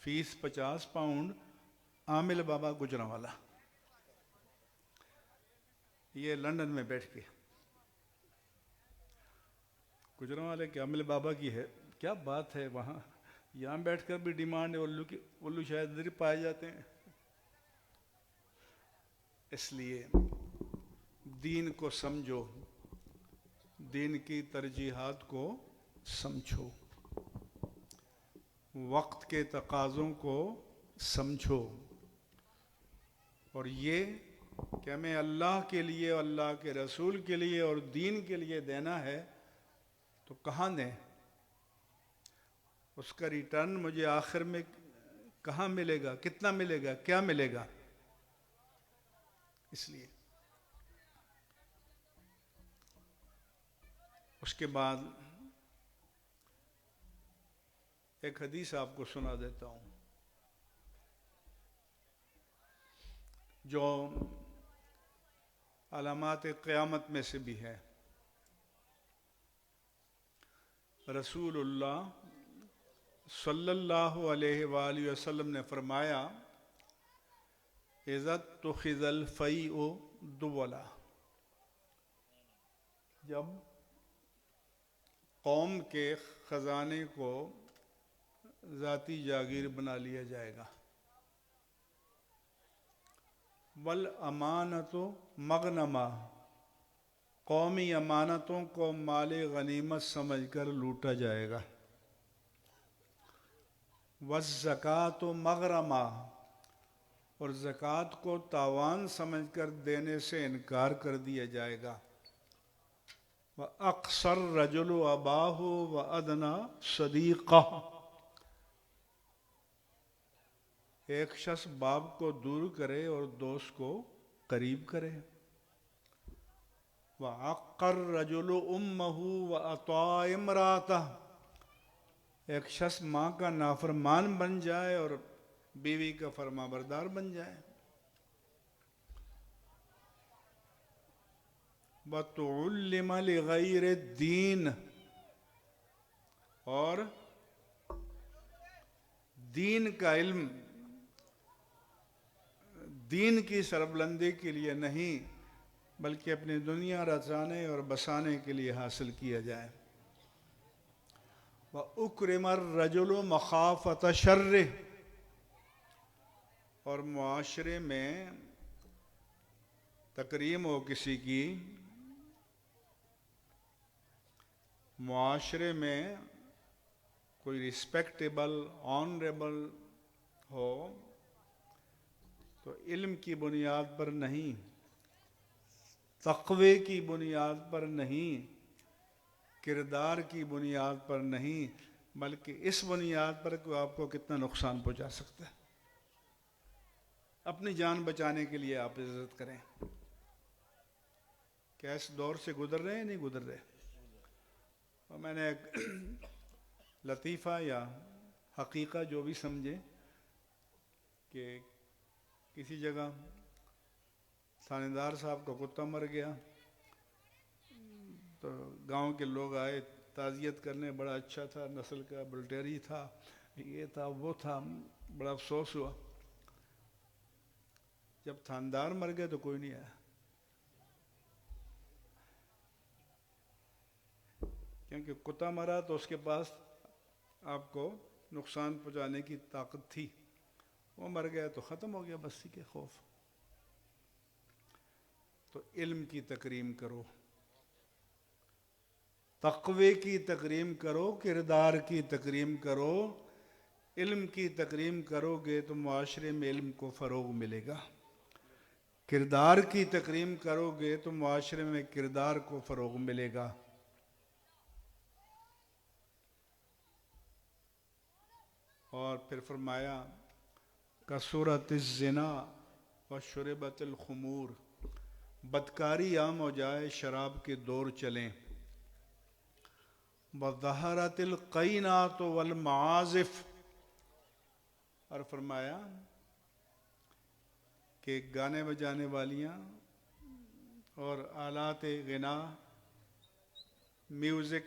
فیس 50 پاؤنڈ، عامل بابا گجرانوالا، یہ لندن میں بیٹھ کے گجرانوالے کے عامل بابا کی ہے، کیا بات ہے وہاں، یہاں بیٹھ کر بھی ڈیمانڈ ہے الو کی، الو شاید ادھر پائے جاتے ہیں۔ اس لیے دین کو سمجھو، دین کی ترجیحات کو سمجھو، وقت کے تقاضوں کو سمجھو، اور یہ کہ ہمیں اللہ کے لیے، اللہ کے رسول کے لیے اور دین کے لیے دینا ہے تو کہاں دیں؟ اس کا ریٹرن مجھے آخر میں کہاں ملے گا، کتنا ملے گا، کیا ملے گا؟ اس لیے اس کے بعد ایک حدیث آپ کو سنا دیتا ہوں جو علامات قیامت میں سے بھی ہے۔ رسول اللہ صلی اللہ علیہ وآلہ وسلم نے فرمایا، اذا اتخذ الفیء دولا، جب قوم کے خزانے کو ذاتی جاگیر بنا لیا جائے گا، والامانۃ مغنما، قومی امانتوں کو مال غنیمت سمجھ کر لوٹا جائے گا، والزکوٰۃ مغرما، اور زکوٰۃ کو تاوان سمجھ کر دینے سے انکار کر دیا جائے گا، وَأَقْصَى الرَّجُلُ أَبَاهُ وَأَدْنَى صَدِيقَهُ، ایک شخص باپ کو دور کرے اور دوست کو قریب کرے، وَعَقَّ الرَّجُلُ أُمَّهُ وَأَطَاعَ امْرَأَتَهُ، ایک شخص ماں کا نافرمان بن جائے اور بیوی کا فرما بردار بن جائے، وَتُعُلِّمَ لِغَيْرِ الدِّينِ، اور دین کا علم دین کی سربلندی کے لیے نہیں بلکہ اپنی دنیا رچانے اور بسانے کے لیے حاصل کیا جائے، وَأُكْرِمَ الرَّجُلُ مَخَافَةَ شَرِّهِ، اور معاشرے میں تکریم ہو کسی کی، معاشرے میں کوئی ریسپیکٹیبل آنریبل ہو تو علم کی بنیاد پر نہیں، تقوی کی بنیاد پر نہیں، کردار کی بنیاد پر نہیں، بلکہ اس بنیاد پر کہ آپ کو کتنا نقصان پہنچا سکتا ہے، اپنی جان بچانے کے لیے آپ عزت کریں۔ کیا اس دور سے گزر رہے ہیں نہیں گزر رہے؟ اور میں نے ایک لطیفہ یا حقیقہ جو بھی سمجھے کہ کسی جگہ تھانے دار صاحب کا کتا مر گیا تو گاؤں کے لوگ آئے تعزیت کرنے، بڑا اچھا تھا، نسل کا بلٹیری تھا، یہ تھا وہ تھا، بڑا افسوس ہوا۔ جب تھاندار مر گئے تو کوئی نہیں آیا، کیونکہ کتا مرا تو اس کے پاس آپ کو نقصان پہنچانے کی طاقت تھی، وہ مر گیا تو ختم ہو گیا بستی کے خوف۔ تو علم کی تکریم کرو، تقوی کی تکریم کرو، کردار کی تکریم کرو، علم کی تکریم کرو گے تو معاشرے میں علم کو فروغ ملے گا، کردار کی تکریم کرو گے تو معاشرے میں کردار کو فروغ ملے گا۔ اور پھر فرمایا کثرت الزنا وشربت الخمور، بدکاری عام ہو جائے، شراب کے دور چلیں، وظہرت القینات والمعازف، اور فرمایا کہ گانے بجانے والیاں اور آلات غنا، میوزک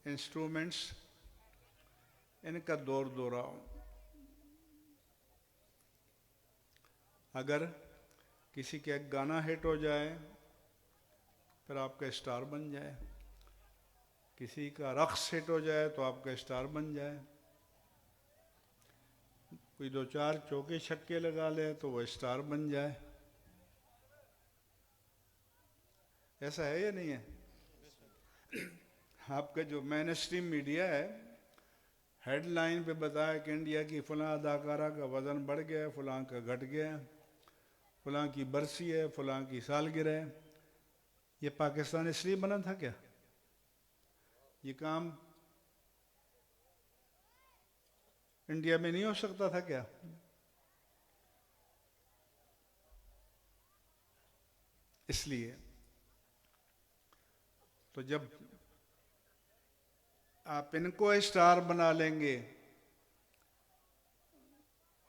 انسٹرومنٹس، ان کا دور دورہ ہو۔ اگر کسی کا ایک گانا ہٹ ہو جائے پھر آپ کا اسٹار بن جائے، کسی کا رقص ہٹ ہو جائے تو آپ کا اسٹار بن جائے، کوئی دو چار چوکے چھکے لگا لے تو وہ اسٹار بن جائے۔ ایسا ہے یا نہیں ہے؟ آپ کا جو مین اسٹریم میڈیا ہے ہیڈ لائن پہ بتایا کہ انڈیا کی فلاں اداکارہ کا وزن بڑھ گیا ہے، فلاں کا گھٹ گیا ہے، فلاں کی برسی ہے، فلاں کی سالگرہ ہے۔ یہ پاکستان اس لیے بنا تھا کیا؟ یہ کام انڈیا میں نہیں ہو سکتا تھا کیا؟ اس لیے تو جب آپ ان کو اسٹار بنا لیں گے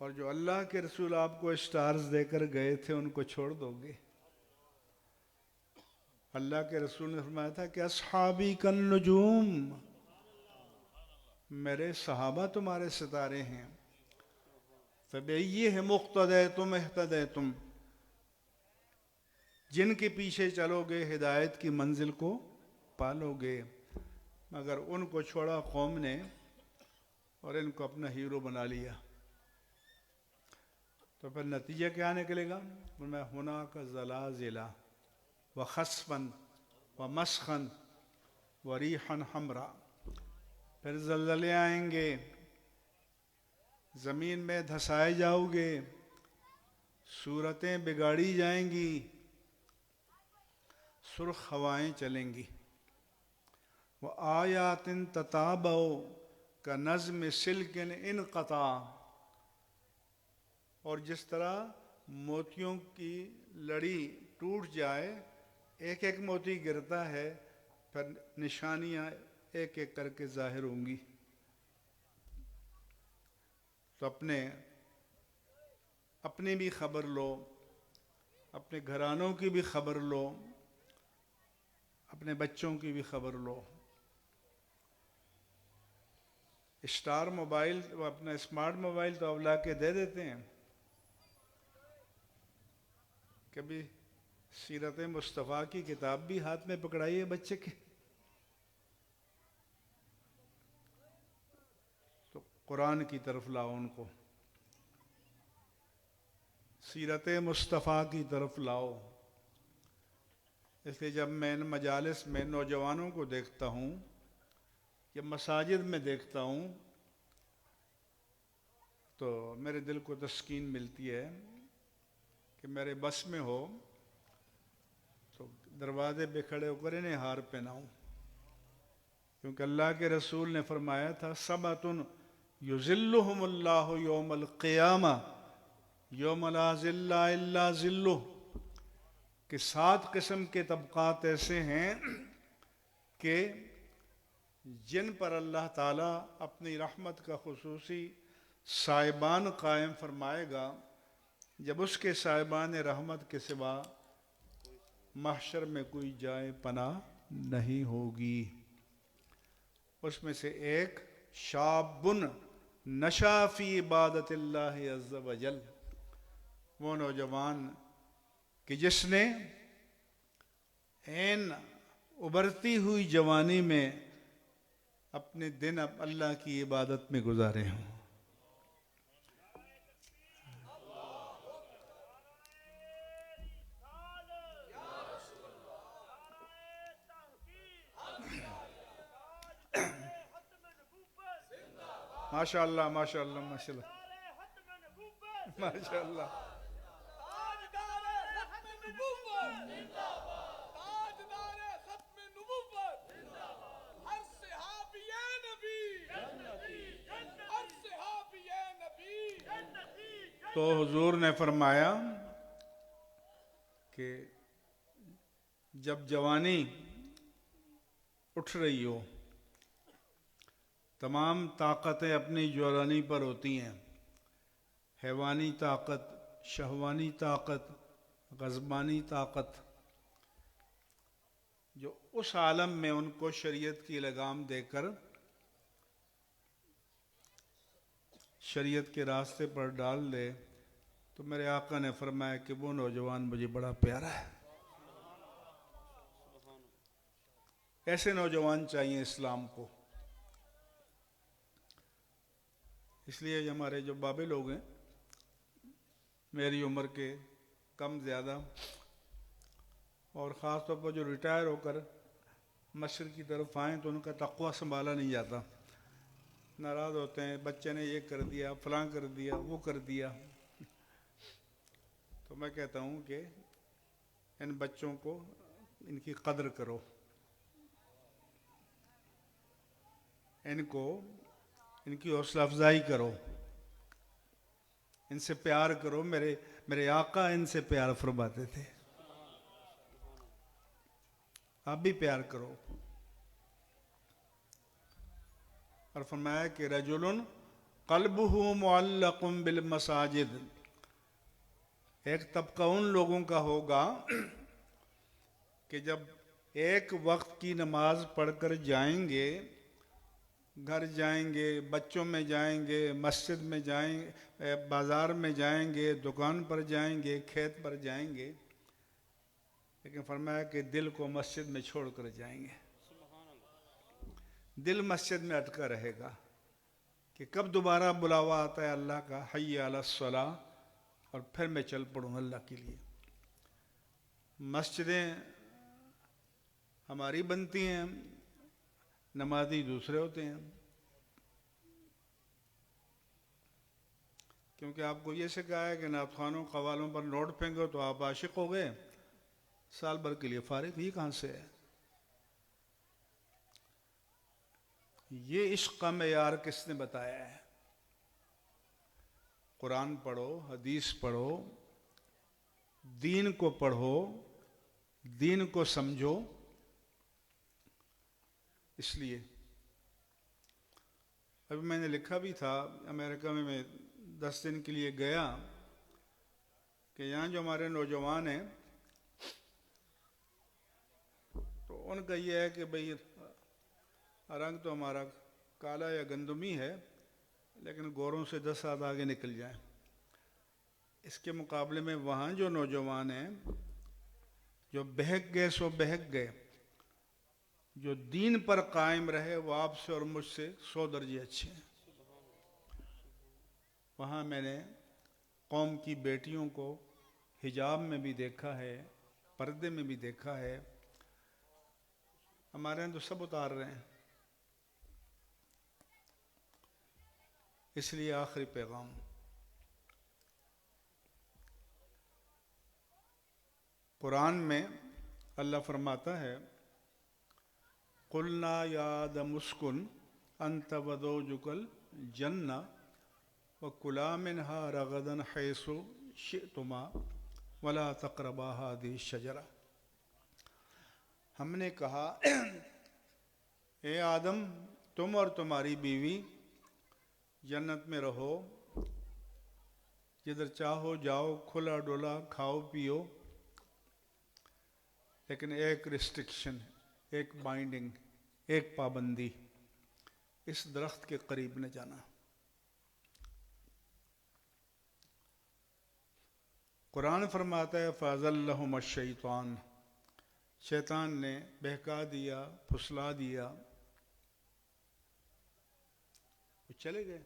اور جو اللہ کے رسول آپ کو اسٹارز دے کر گئے تھے ان کو چھوڑ دو گے۔ اللہ کے رسول نے فرمایا تھا کہ اصحابی کالنجوم، میرے صحابہ تمہارے ستارے ہیں، فَبِأَيِّهِمْ اقْتَدَيْتُمْ اهْتَدَيْتُمْ، جن کے پیچھے چلو گے ہدایت کی منزل کو پالو گے۔ مگر ان کو چھوڑا قوم نے اور ان کو اپنا ہیرو بنا لیا، تو پھر نتیجہ کیا نکلے گا؟ میں هُنَاكَ زَلَازِلَ وَخَسْفًا وَمَسْخًا وَرِيحًا حَمْرًا، پھر زلزلے آئیں گے، زمین میں دھسائے جاؤ گے، صورتیں بگاڑی جائیں گی، سرخ ہوائیں چلیں گی۔ وَآيَاتٍ تَتَابَعُ كَنَظْمِ سِلْكٍ انقطع، اور جس طرح موتیوں کی لڑی ٹوٹ جائے، ایک ایک موتی گرتا ہے، پھر نشانیاں ایک ایک کر کے ظاہر ہوں گی۔ تو اپنی بھی خبر لو، اپنے گھرانوں کی بھی خبر لو، اپنے بچوں کی بھی خبر لو۔ اسٹار موبائل، وہ اپنا اسمارٹ موبائل تو اب لا کے دے دیتے ہیں، کبھی سیرت مصطفیٰ کی کتاب بھی ہاتھ میں پکڑائیے بچے کے، تو قرآن کی طرف لاؤ ان کو، سیرت مصطفیٰ کی طرف لاؤ۔ اس لیے جب میں ان مجالس میں نوجوانوں کو دیکھتا ہوں یا مساجد میں دیکھتا ہوں تو میرے دل کو تسکین ملتی ہے کہ میرے بس میں ہو تو دروازے پہ کھڑے ہو کر انہیں ہار پہناؤں، کیونکہ اللہ کے رسول نے فرمایا تھا سبعۃ یظلھم اللہ یوم القیامہ یوم لا ظل الا ظلہ، کہ 7 قسم کے طبقات ایسے ہیں کہ جن پر اللہ تعالیٰ اپنی رحمت کا خصوصی سائبان قائم فرمائے گا، جب اس کے سائبان رحمت کے سوا محشر میں کوئی جائے پناہ نہیں ہوگی۔ اس میں سے ایک شاب نشا فی عبادت اللہ عز وجل، وہ نوجوان کہ جس نے عین ابھرتی ہوئی جوانی میں اپنے دن اللہ کی عبادت میں گزارے ہوں۔ ماشاء اللہ ماشاء اللہ ماشاء اللہ ماشاء اللہ۔ تو حضور نے فرمایا کہ جب جوانی اٹھ رہی ہو، تمام طاقتیں اپنی جوانی پر ہوتی ہیں، حیوانی طاقت، شہوانی طاقت، غضبانی طاقت، جو اس عالم میں ان کو شریعت کی لگام دے کر شریعت کے راستے پر ڈال دے، تو میرے آقا نے فرمایا کہ وہ نوجوان مجھے بڑا پیارا ہے۔ ایسے نوجوان چاہیے اسلام کو۔ اس لیے ہمارے جو بابے لوگ ہیں، میری عمر کے کم زیادہ، اور خاص طور پر جو ریٹائر ہو کر مسجد کی طرف آئیں تو ان کا تقویٰ سنبھالا نہیں جاتا، ناراض ہوتے ہیں، بچے نے یہ کر دیا، فلاں کر دیا، وہ کر دیا۔ تو میں کہتا ہوں کہ ان بچوں کو، ان کی قدر کرو، ان کی حوصلہ افزائی کرو، ان سے پیار کرو۔ میرے آقا ان سے پیار فرماتے تھے، آپ بھی پیار کرو۔ اور فرمایا کہ رجل قلبہ معلق بالمساجد، ایک طبقہ ان لوگوں کا ہوگا کہ جب ایک وقت کی نماز پڑھ کر جائیں گے، گھر جائیں گے، بچوں میں جائیں گے، مسجد میں جائیں، بازار میں جائیں گے، دکان پر جائیں گے، کھیت پر جائیں گے، لیکن فرمایا کہ دل کو مسجد میں چھوڑ کر جائیں گے۔ دل مسجد میں اٹکا رہے گا کہ کب دوبارہ بلاوا آتا ہے اللہ کا، حی علی الصلاۃ، اور پھر میں چل پڑوں اللہ کے لیے۔ مسجدیں ہماری بنتی ہیں، نمازی دوسرے ہوتے ہیں۔ کیونکہ آپ کو یہ سکھایا ہے کہ نعت خوانوں قوالوں پر نوٹ پھینکو تو آپ عاشق ہو گئے، سال بھر کے لیے فارغ، یہ کہاں سے ہے؟ یہ عشق کا معیار کس نے بتایا ہے؟ قرآن پڑھو، حدیث پڑھو، دین کو پڑھو، دین کو سمجھو۔ اس لیے ابھی میں نے لکھا بھی تھا، امریکہ میں 10 دن کے لیے گیا، کہ یہاں جو ہمارے نوجوان ہیں تو ان کا یہ ہے کہ بھئی رنگ تو ہمارا کالا یا گندمی ہے، لیکن گوروں سے 10 سال آگے نکل جائیں۔ اس کے مقابلے میں وہاں جو نوجوان ہیں، جو بہک گئے سو بہک گئے، جو دین پر قائم رہے، وہ آپ سے اور مجھ سے 100 درجے اچھے ہیں۔ وہاں میں نے قوم کی بیٹیوں کو حجاب میں بھی دیکھا ہے، پردے میں بھی دیکھا ہے۔ ہمارے یہاں تو سب اتار رہے ہیں۔ اس لیے آخری پیغام، قرآن میں اللہ فرماتا ہے قُلْنَا يَا آدَمُ اسْكُنْ أَنْتَ وَزَوْجُكَ الْجَنَّةَ وَكُلَا مِنْهَا رَغَدًا حَيْثُ شِئْتُمَا وَلَا تَقْرَبَا هَٰذِهِ الشَّجَرَةَ۔ ہم نے کہا اے آدم، تم اور تمہاری بیوی جنت میں رہو، جدھر چاہو جاؤ، کھلا ڈولا کھاؤ پیو، لیکن ایک ریسٹرکشن، ایک بائنڈنگ، ایک پابندی، اس درخت کے قریب نہ جانا۔ قرآن فرماتا ہے فَأَزَلَّهُمَا الشَّيْطَانُ، شیطان نے بہکا دیا، پھسلا دیا، وہ چلے گئے۔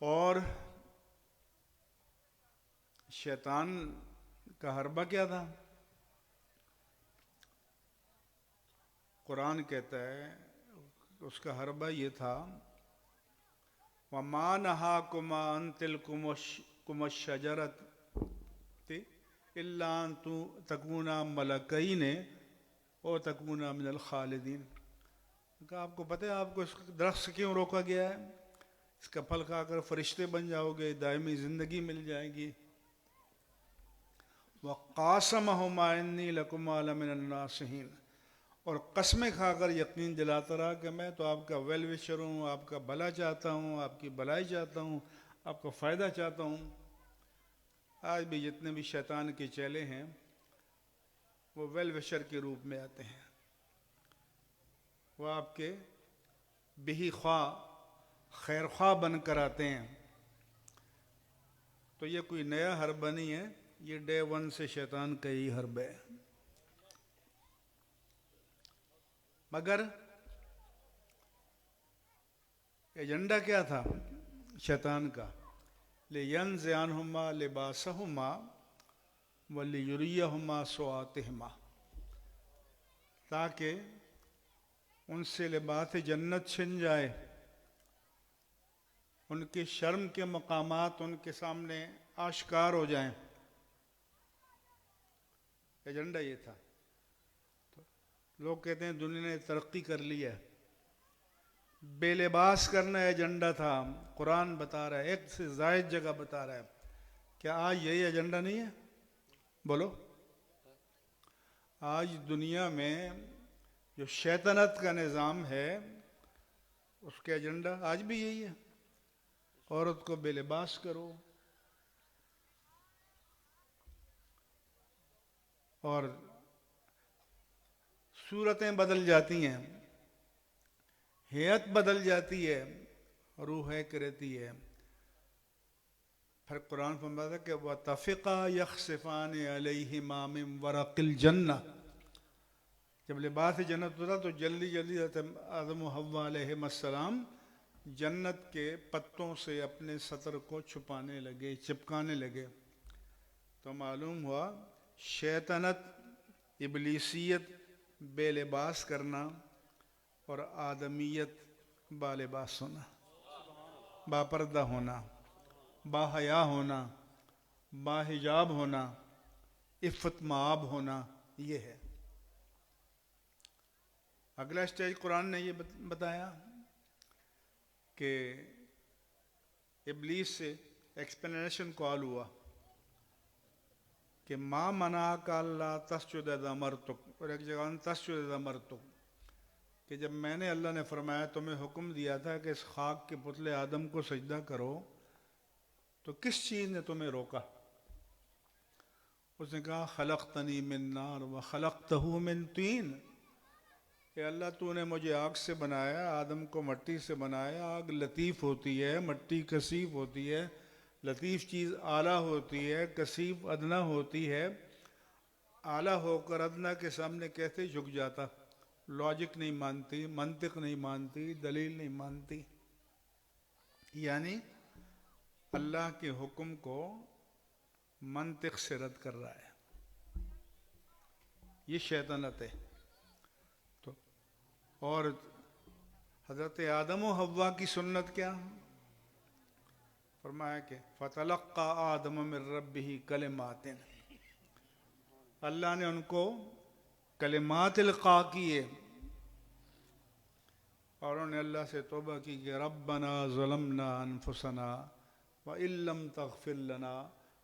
اور شیطان کا حربہ کیا تھا؟ قرآن کہتا ہے اس کا حربہ یہ تھا وَمَا نَهَاكُمَا عَن تِلْكُمُ الشَّجَرَةِ إِلَّا أَن تَكُونَا مَلَكَيْنِ أَوْ تَكُونَا مِنَ الْخَالِدِينَ۔ کہ آپ کو پتہ ہے آپ کو اس درخت سے کیوں روکا گیا ہے؟ اس کا پھل کھا کر فرشتے بن جاؤ گے، دائمی زندگی مل جائے گی۔ وَقَاسَمَهُمَا إِنِّي لَكُمَا لَمِنَ النَّاصِحِينَ، اور قسمیں کھا کر یقین دلاتا رہا کہ میں تو آپ کا ویل وشر ہوں، آپ کا بھلا چاہتا ہوں، آپ کی بھلائی چاہتا ہوں، آپ کا فائدہ چاہتا ہوں۔ آج بھی جتنے بھی شیطان کے چیلے ہیں وہ ویل وشر کے روپ میں آتے ہیں، وہ آپ کے بہی خواہ خیر خواہ بن کر آتے ہیں. تو یہ کوئی نیا حربہ نہیں ہے، یہ ڈے ون سے شیطان کا ہی حرب ہے. مگر ایجنڈا کیا تھا شیطان کا؟ لِيَنزِعَ عَنْهُمَا لِبَاسَهُمَا وَلِيُرِيَهُمَا سَوْآتِهُمَا، تاکہ ان سے لباس جنت چھن جائے، ان کے شرم کے مقامات ان کے سامنے آشکار ہو جائیں. ایجنڈا یہ تھا. لوگ کہتے ہیں دنیا نے ترقی کر لی ہے، بے لباس کرنا ایجنڈا تھا. قرآن بتا رہا ہے، ایک سے زائد جگہ بتا رہا ہے. کیا آج یہی ایجنڈا نہیں ہے؟ بولو. آج دنیا میں جو شیطنت کا نظام ہے اس کا ایجنڈا آج بھی یہی ہے، عورت کو بے لباس کرو، اور صورتیں بدل جاتی ہیں، ہیئت بدل جاتی ہے، روح ایک رہتی ہے. پھر قرآن فرماتا ہے کہ وَتَفِقَا يَخْصِفَانِ عَلَيْهِمَا مِنْ وَرَقِ الْجَنَّةِ. جب لباس جنت ہوتا تو جلدی جلدی حضرت آدم و حوا علیہ السلام جنت کے پتوں سے اپنے سطر کو چھپانے لگے، چپکانے لگے. تو معلوم ہوا شیطنت، ابلیسیت بے لباس کرنا اور آدمیت با لباس ہونا، با پردہ ہونا، با حیا ہونا، با حجاب ہونا، عفت مآب ہونا، یہ ہے. اگلا اسٹیج قرآن نے یہ بتایا کہ ابلیس سے ایکسپلینیشن کال ہوا کہ ما منعک اللہ تسجد اذ امرتک، اور ایک جگہ تسجد اذ امرتک، کہ جب میں نے اللہ نے فرمایا تمہیں حکم دیا تھا کہ اس خاک کے پتلے آدم کو سجدہ کرو، تو کس چیز نے تمہیں روکا؟ اس نے کہا خلقتنی من نار وخلقتہ من طین، کہ اللہ تو نے مجھے آگ سے بنایا، آدم کو مٹی سے بنایا. آگ لطیف ہوتی ہے، مٹی کثیف ہوتی ہے. لطیف چیز اعلیٰ ہوتی ہے، کثیف ادنا ہوتی ہے. اعلیٰ ہو کر ادنا کے سامنے کیسے جھک جاتا؟ لاجک نہیں مانتی، منطق نہیں مانتی، دلیل نہیں مانتی. یعنی اللہ کے حکم کو منطق سے رد کر رہا ہے. یہ شیطنت ہے. اور حضرت آدم و حوا کی سنت کیا؟ فرمایا کہ فَتَلَقَّى آدَمَ مِن رَبِّهِ كَلِمَاتٍ، اللہ نے ان کو کلمات القاء کیے اور انہوں نے اللہ سے توبہ کی کہ ربنا ظلمنا انفسنا وَإِن لَّمْ تَغْفِرْ لَنَا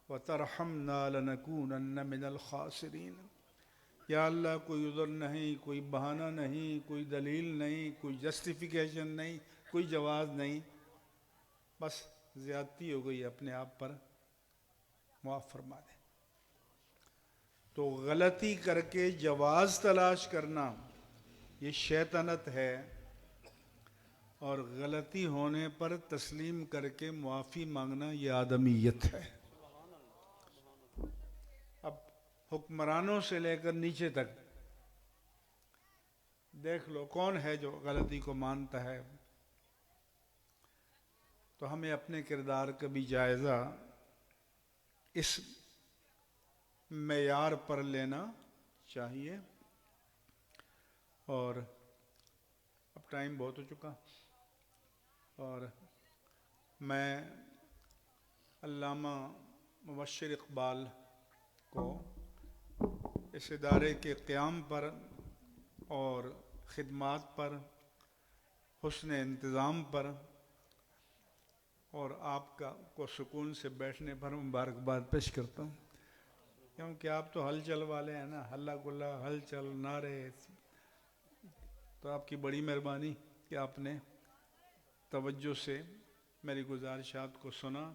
وَتَرْحَمْنَا لَنَكُونَنَّ مِنَ الْخَاسِرِينَ. یا اللہ کوئی عذر نہیں، کوئی بہانہ نہیں، کوئی دلیل نہیں، کوئی جسٹیفیکیشن نہیں، کوئی جواز نہیں، بس زیادتی ہو گئی اپنے آپ پر، معاف فرما دے. تو غلطی کر کے جواز تلاش کرنا یہ شیطنت ہے، اور غلطی ہونے پر تسلیم کر کے معافی مانگنا یہ آدمیت ہے. اب حکمرانوں سے لے کر نیچے تک دیکھ لو کون ہے جو غلطی کو مانتا ہے. تو ہمیں اپنے کردار کا بھی جائزہ اس معیار پر لینا چاہیے. اور اب ٹائم بہت ہو چکا، اور میں علامہ مبشر اقبال کو اس ادارے کے قیام پر اور خدمات پر، حسن انتظام پر، اور آپ کو سکون سے بیٹھنے پر مبارکباد پیش کرتا ہوں. کیونکہ آپ تو ہلچل والے ہیں نا، ہلا گلا ہلچل نعرے. تو آپ کی بڑی مہربانی کہ آپ نے توجہ سے میری گزارشات کو سنا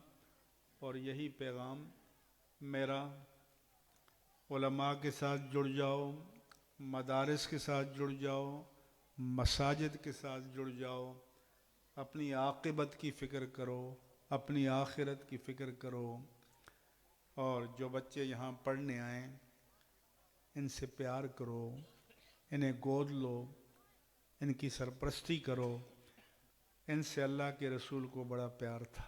اور یہی پیغام میرا علماء کے ساتھ جڑ جاؤ، مدارس کے ساتھ جڑ جاؤ، مساجد کے ساتھ جڑ جاؤ، اپنی عاقبت کی فکر کرو، اپنی آخرت کی فکر کرو، اور جو بچے یہاں پڑھنے آئیں ان سے پیار کرو، انہیں گود لو، ان کی سرپرستی کرو۔ ان سے اللہ کے رسول کو بڑا پیار تھا،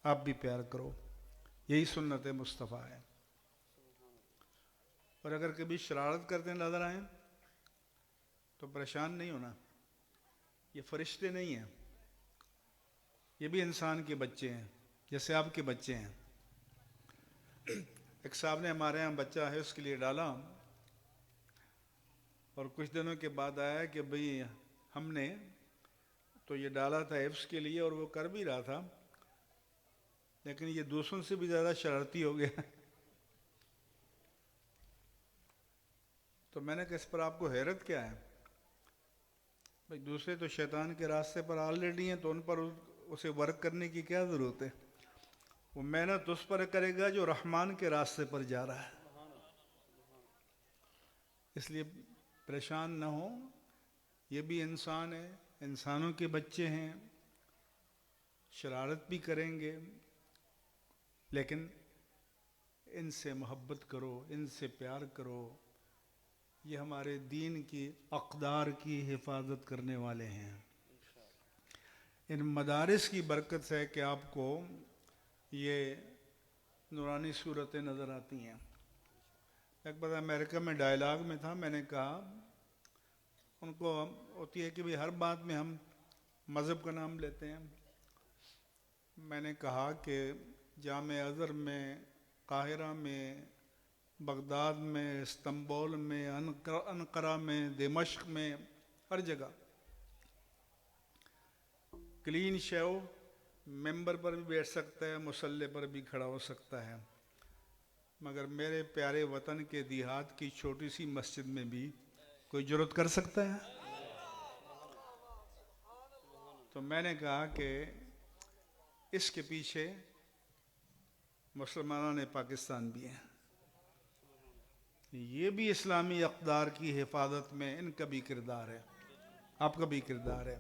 آپ بھی پیار کرو، یہی سنت مصطفیٰ ہے۔ اور اگر کبھی شرارت کرتے نظر آئیں تو پریشان نہیں ہونا، یہ فرشتے نہیں ہیں، یہ بھی انسان کے بچے ہیں جیسے آپ کے بچے ہیں۔ ایک صاحب نے ہمارے ہاں بچہ ہے اس کے لیے ڈالا، اور کچھ دنوں کے بعد آیا کہ بھئی ہم نے تو یہ ڈالا تھا حفظ کے لیے اور وہ کر بھی رہا تھا، لیکن یہ دوسروں سے بھی زیادہ شرارتی ہو گیا۔ تو میں نے کہا اس پر آپ کو حیرت کیا ہے؟ بھئی دوسرے تو شیطان کے راستے پر آلریڈی ہیں، تو ان پر اسے ورک کرنے کی کیا ضرورت ہے؟ وہ محنت اس پر کرے گا جو رحمان کے راستے پر جا رہا ہے۔ اس لیے پریشان نہ ہو، یہ بھی انسان ہے، انسانوں کے بچے ہیں، شرارت بھی کریں گے، لیکن ان سے محبت کرو، ان سے پیار کرو، یہ ہمارے دین کی اقدار کی حفاظت کرنے والے ہیں۔ ان مدارس کی برکت ہے کہ آپ کو یہ نورانی صورتیں نظر آتی ہیں۔ ایک بار امریکہ میں ڈائیلاگ میں تھا، میں نے کہا ان کو ہوتی ہے کہ بھی ہر بات میں ہم مذہب کا نام لیتے ہیں۔ میں نے کہا کہ جامع ازہر میں، قاہرہ میں، بغداد میں، استنبول میں، انقرہ میں، دمشق میں، ہر جگہ کلین شیو ممبر پر بھی بیٹھ سکتا ہے، مصلی پر بھی کھڑا ہو سکتا ہے، مگر میرے پیارے وطن کے دیہات کی چھوٹی سی مسجد میں بھی کوئی جرأت کر سکتا ہے؟ تو میں نے کہا کہ اس کے پیچھے مسلمانان پاکستان بھی ہیں، یہ بھی اسلامی اقدار کی حفاظت میں ان کا بھی کردار ہے، آپ کا بھی کردار ہے۔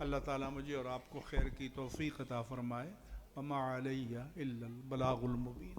اللہ تعالیٰ مجھے اور آپ کو خیر کی توفیق عطا فرمائے۔ وما علیہ الا البلاغ المبین۔